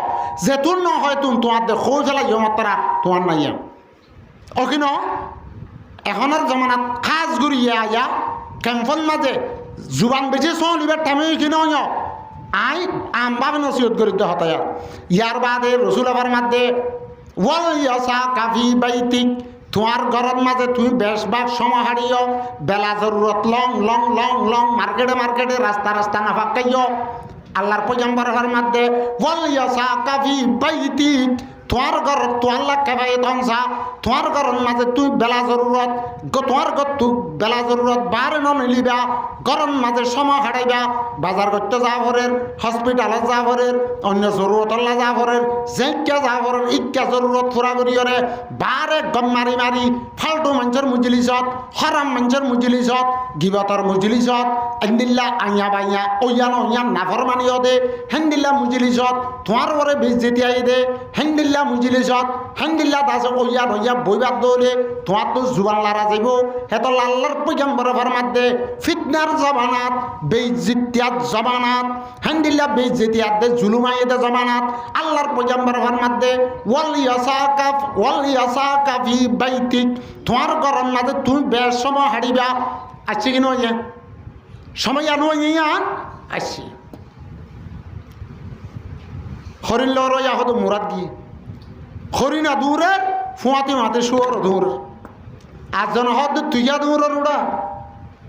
যে তোর ন হয় তুন তোমার দে খৌ ফেলাই মাত্রা তোমার নাইয়া অখিন এখনের জমানাত খাজ গড়িয়ে আয়া ক্যাম্পন মাঝে জুবান বেশি চলিবার টাইমে ওইখিনি আই আমভাবে নসিহত করিতে হতায়া ইয়ার বাদে রসুল আবার মাধ্যে ওয়াল ইয়াসা কাফি বাইতিক তোমার ঘরের মাঝে তুমি বেশভাগ সময় হারিও বেলা জরুরত লং লং লং লং মার্কেটে মার্কেটে রাস্তা রাস্তা না ফাঁকাইও আল্লাহর পয়গম্বর হওয়ার মধ্যে ওয়াল ইয়াসা কাফি বাইতিক তোমার ঘর তোমার লাখে ভাই ধনসা তোমার ঘরের মাঝে তুই বেলা জরুরত তোমার ঘর তুই বেলা জরুরত বারে নিলিবা ঘরের মাঝে সময় হারাইবা বাজার করতে যা ভরের হসপিটালে যা ভরের অন্য জরুরত আল্লাহ যা ভরের যেইকা যা ভরের ইকা জরুরত পুরা করিয়রে বারে গম মারি মারি ফালতু মানুষের মুজলিসত হরাম মানুষের মুজলিসত গিবতর মুজলিসত আইন্দিল্লা আইয়া বাইয়া ওইয়া নইয়া নাফরমানিও দে হেন্দিল্লা মুজলিসত তোমার পরে বেইজ্জতি আই দে হেন্দিল্লা মুজলিসত হেন্দিল্লা দাসে ওইয়া নইয়া বইবাদ দৌড়ে তোমার তো জুবান লারা যাইব হেত আল্লাহর পয়গম্বর ফরমাত দে ফিতনার জমানাত বেইজ্জতিয়াত জমানাত হেন্দিল্লা বেইজ্জতিয়াত দে জুলুমাই দে জমানাত আল্লাহর পয়গম্বর ফরমাত দে ওয়াল ইয়াসাকা ফি বাইতিক তোমার ঘরের মাঝে তুমি বেশ সময় হারিবা আসছে কি নয় সময় আনো ইয়ান আসছি হরিণ লড়াইয়া হতো মুরাদ গিয়ে হরিণা দূরের ফুয়াতে মাতে শুয়ার দূর আজজন হদ তুইয়া দূরের ওরা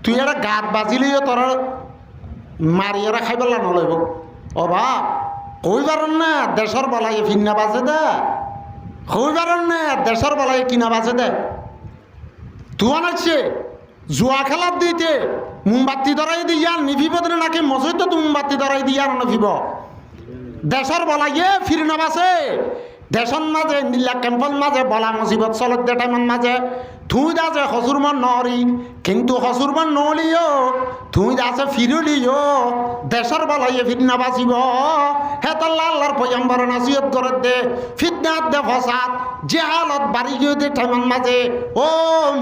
তুই একটা গাত বাজিলেও তোর মারিয়ারা খাই পেলা নলইব অভাব কই পারেন না দেশের বলাই ফিন্না বাজে দে কই পারেন না দেশের বলাই কিনা বাজে দে তুয়ান আছে জুয়া খেলার দিতে মোমবাতি ধরাই দিয়া নিভিব নাকি মসজিদ তো মোমবাতি ধরাই দিয়া নভিব দেশের বলাইয়ে ফির নাবাসে দেশন মাঝে নীলা ক্যাম্পন মাঝে বলা মুসিবত চলত দে টাইমন মাঝে তুই দাসে হসুরমান নরি কিন্তু হসুরমান নলিও তুই দাসে ফিরলিও দেশের বলাইয়ে ফির নাবাসিব হেতল্লা আল্লাহর পয়গম্বর নসিহত করে দে ফিতনাত দে ফসাদ জেহালত বাড়ি গিয়ে দে টাইমন মাঝে ও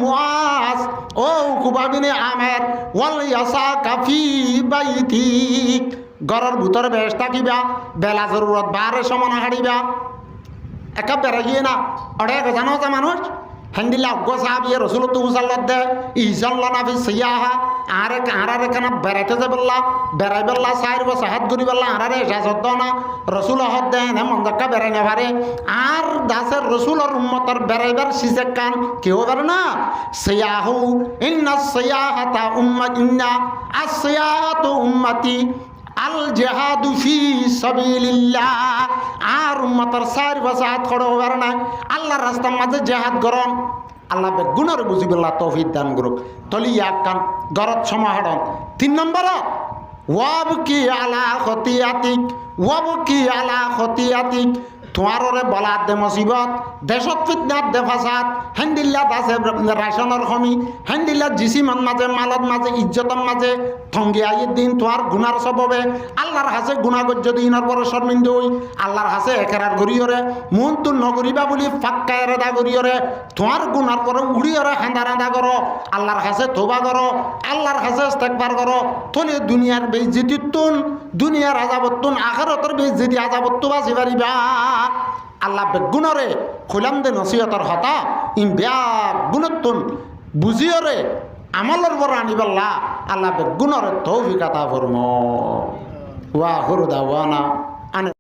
মুআজ ও কুবাবিনে আমের ওয়াল ইয়াসাকা ফি বাইতিক ঘরের ভিতরে বেশ থাকিবা বেলা জরুরত বারে সমান হারিবা একা বেড়াইয়ে না অনেক জানো যে মানুষ হেন্দিল্লা অজ্ঞ সাহাব ইয়ে রসুল তুমসাল্লাদ দে ইসাল্লা নাফি সিয়াহা আরে আরারে কেন বেড়াইতে যে বললা বেড়াই বললা সাইর বসে হাত ঘুরি বললা আরারে এজাজত না রসুল হদ দে না মন্দাক্কা বেড়াই না পারে আর দাসের রসুল আর উম্মতর বেড়াইবার সিসে কান কেউ পারে না সিয়াহু ইন্না সিয়াহাতা ইন্না আসিয়াহাতু উম্মতি আল জেহাদু ফি সাবিলিল্লাহ আর উম্মতের সাইর বসাত খড় হবার না আল্লাহর রাস্তার মাঝে জেহাদ করন আল্লাহ বেগুনের বুঝিবল্লাহ তৌফিক দান করুক তলি এক কান গরত সমাহরণ 3 নম্বর ওয়াবকি আলা খতিয়াতিক তোমারে বলাত দে মুসিবত দেশত ফিতনাত দে ফাসাদ হেন্দিল্লাত আছে রাশনের কমি হেন্দিল্লাত জিসিমন মাঝে মালত মাঝে ইজ্জতর মাঝে থঙ্গি আইয়ের দিন তোমার গুনার সববে আল্লাহর হাসে গুণা গজ্য দিনের পরে শর্মিন্দ হই আল্লাহর হাসে একেরার গড়িয়রে মন তো নগরিবা বলি ফাক্কায় রেদা গড়িয়রে তোমার গুনার পরে উড়িয়রে হাঁদা রাঁদা করো আল্লাহর হাসে তোবা করো আল্লাহর হাসে ইস্তেগফার করো তলে দুনিয়ার বেইজ্জতিতুন দুনিয়ার আযাবতুন আখিরাতের বেইজ্জতি আযাবতু বাঁচি পারিবা আল্লাহ বেগুনরে খুলাম দে নসিহতর হতা ইন ব্যাগ গুণতুন বুঝিয়রে আমলের বড় আনিবাল্লা আল্লাহ বেগুনরে তৌফিক আতা ফরমো ওয়া আখিরু দাওয়ানা